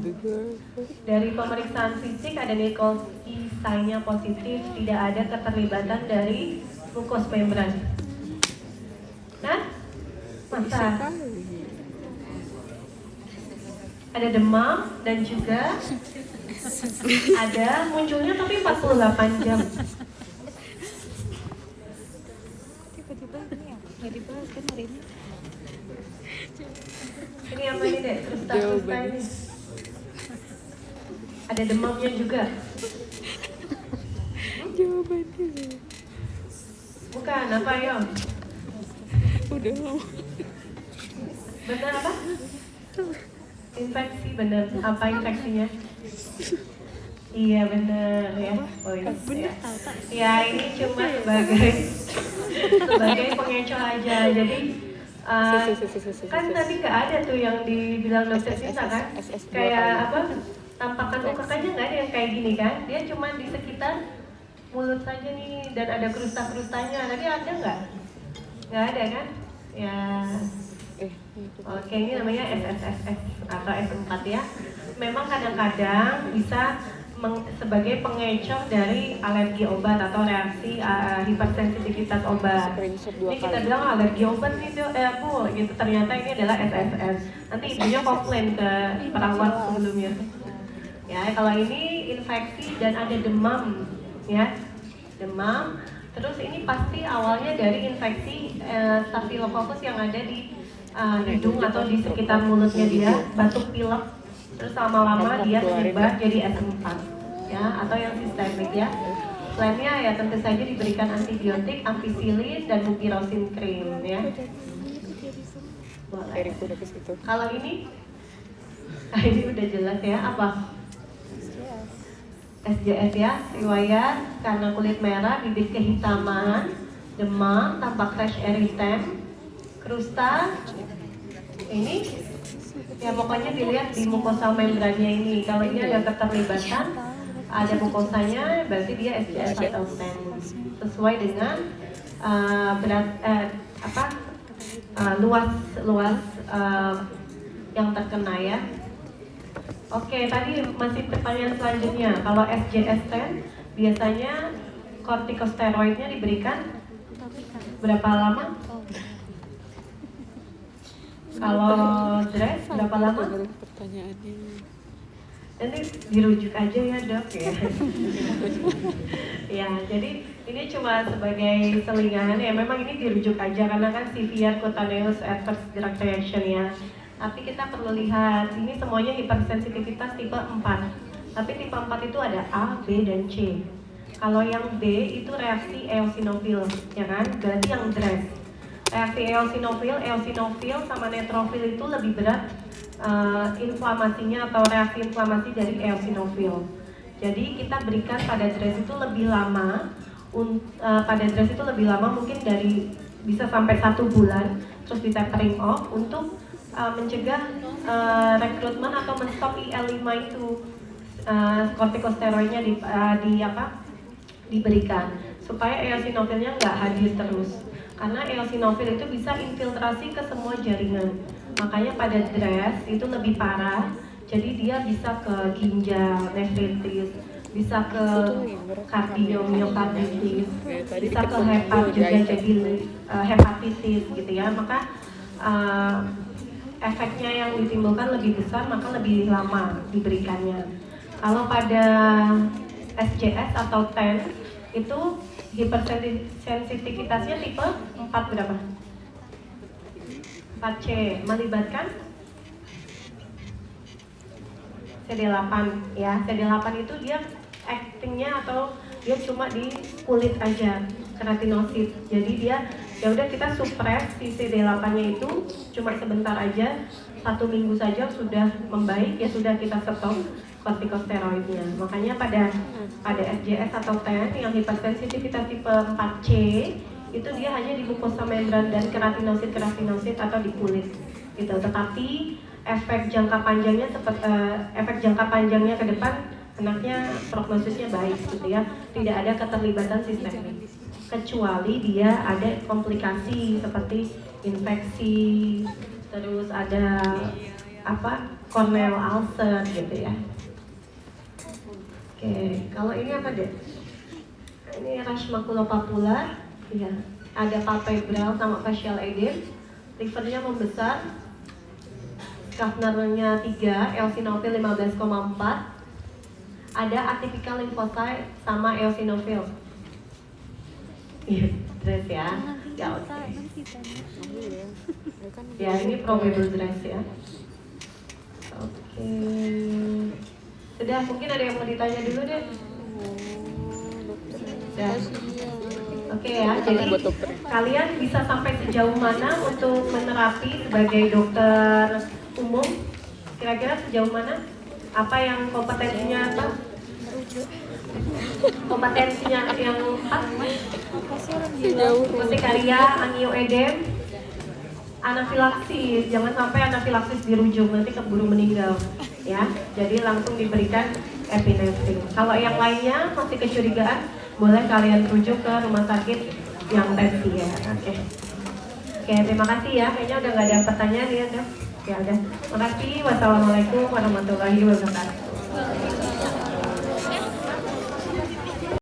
Dari pemeriksaan fisik ada Nikolsky sign-nya positif, tidak ada keterlibatan dari mucous membran. Nah, masa ada demam dan juga ada munculnya tapi 48 jam. Tiba-tiba ini ya, nggak dibahas kan hari ini. Ini apa nih dek? Krusta ini. Ada demamnya juga. Jawabannya. Bukan, apa yo? Udah lama. Benar apa? Infeksi benar. Apa infeksinya? Iya benar ya. Oh iya. Ya ini cuma sebagai pengecoh aja. Jadi kan tadi nggak ada tuh yang dibilang dokter Sinta kan? Kayak apa? Tampakan UKK-nya nggak ada yang kayak gini kan? Dia cuma di sekitar mulut saja nih dan ada krusta-krustanya. Tadi ada nggak? Nggak ada kan? Ya. Oke, ini namanya SSSS atau S4 ya. Memang kadang-kadang bisa sebagai pengecoh dari alergi obat atau reaksi hipersensitivitas obat. Ini kita bilang alergi obat nih Bu, gitu. Ternyata ini adalah SSS. Nanti ibunya komplain ke perawat sebelumnya. Ya, kalau ini infeksi dan ada demam, ya, demam. Terus ini pasti awalnya dari infeksi Staphylococcus yang ada di hidung atau di sekitar mulutnya dia, batuk pilek, terus lama-lama dia menyebar jadi S4 ya, atau yang sistemik ya. Plannya ya tentu saja diberikan antibiotik, ampicillin dan mupirocin cream ya. Boleh. Kalau ini udah jelas ya, apa? SJS ya, riwayat karena kulit merah, bibit kehitaman, demam, tampak rash eritem, krusta, ini ya pokoknya dilihat di mukosa membrannya ini. Kalau ini ada keterlibatan, ada mukosanya, berarti dia SJS atau STEM sesuai dengan berat luas yang terkena ya. Oke, tadi masih pertanyaan selanjutnya. Kalau SJS10 biasanya kortikosteroidnya diberikan berapa lama? Kalau DRES berapa lama? Pertanyaannya. Nanti dirujuk aja ya dok ya. Ya, jadi ini cuma sebagai selingan ya, memang ini dirujuk aja karena kan severe cutaneous adverse drug reaction ya. Tapi kita perlu lihat, ini semuanya hipersensitivitas tipe 4. Tapi tipe 4 itu ada A, B, dan C. Kalau yang B itu reaksi eosinofil, ya kan? Berarti yang DRESS. Reaksi eosinofil sama neutrofil itu lebih berat inflamasinya atau reaksi inflamasi dari eosinofil. Jadi kita berikan pada DRESS itu lebih lama, mungkin dari bisa sampai 1 bulan, terus di tapering off untuk mencegah rekrutmen atau menstop IL-5 itu kortikosteroidnya diberikan supaya eosinofilnya nggak hadir terus, karena eosinofil itu bisa infiltrasi ke semua jaringan. Makanya pada DRESS itu lebih parah, jadi dia bisa ke ginjal, nefritis, bisa ke kardiomyokarditis, bisa ke hepat juga jadi hepatitis gitu ya. Maka efeknya yang ditimbulkan lebih besar, maka lebih lama diberikannya. Kalau pada SJS atau TEN itu hipersensitivitasnya tipe 4 berapa? 4C, melibatkan CD8 ya. CD8 itu dia actingnya atau dia cuma di kulit aja, keratinosit. Jadi dia ya udah kita supres si CD8-nya itu cuma sebentar aja, 1 minggu saja sudah membaik, ya sudah kita stop kortikosteroidnya. Makanya pada SJS atau TEN yang hipersensitivitas tipe 4C itu dia hanya di mukosa membran dan keratinosit atau di kulit gitu. Tetapi efek jangka panjangnya ke depan anaknya prognosisnya baik gitu ya, tidak ada keterlibatan sistemik, kecuali dia ada komplikasi seperti infeksi, terus ada corneal ulcer gitu ya. Oke, kalau ini apa deh? Ini rash maculopapular, ya. Ada palpebral sama facial edema, livernya membesar, Schaffnernya 3, eosinofil 15,4, ada atypical lymphocyte sama eosinofil. Iya, DRESS ya. Ya, oke. Ya, ini probable DRESS ya. Oke. Sudah, mungkin ada yang mau ditanya dulu deh. Sudah. Oke ya, jadi kalian bisa sampai sejauh mana untuk menerapi sebagai dokter umum? Kira-kira sejauh mana? Apa yang kompetensinya apa? Kompetensinya yang apa? Urtikaria, angioedem, anafilaksis. Jangan sampai anafilaksis dirujuk, nanti keburu meninggal ya. Jadi langsung diberikan epinefrin. Kalau yang lainnya masih kecurigaan, boleh kalian rujuk ke rumah sakit yang tersier. Oke, terima kasih ya. Kayaknya udah nggak ada pertanyaan ya, dok. Ya udah. Terima kasih. Wassalamualaikum warahmatullahi wabarakatuh.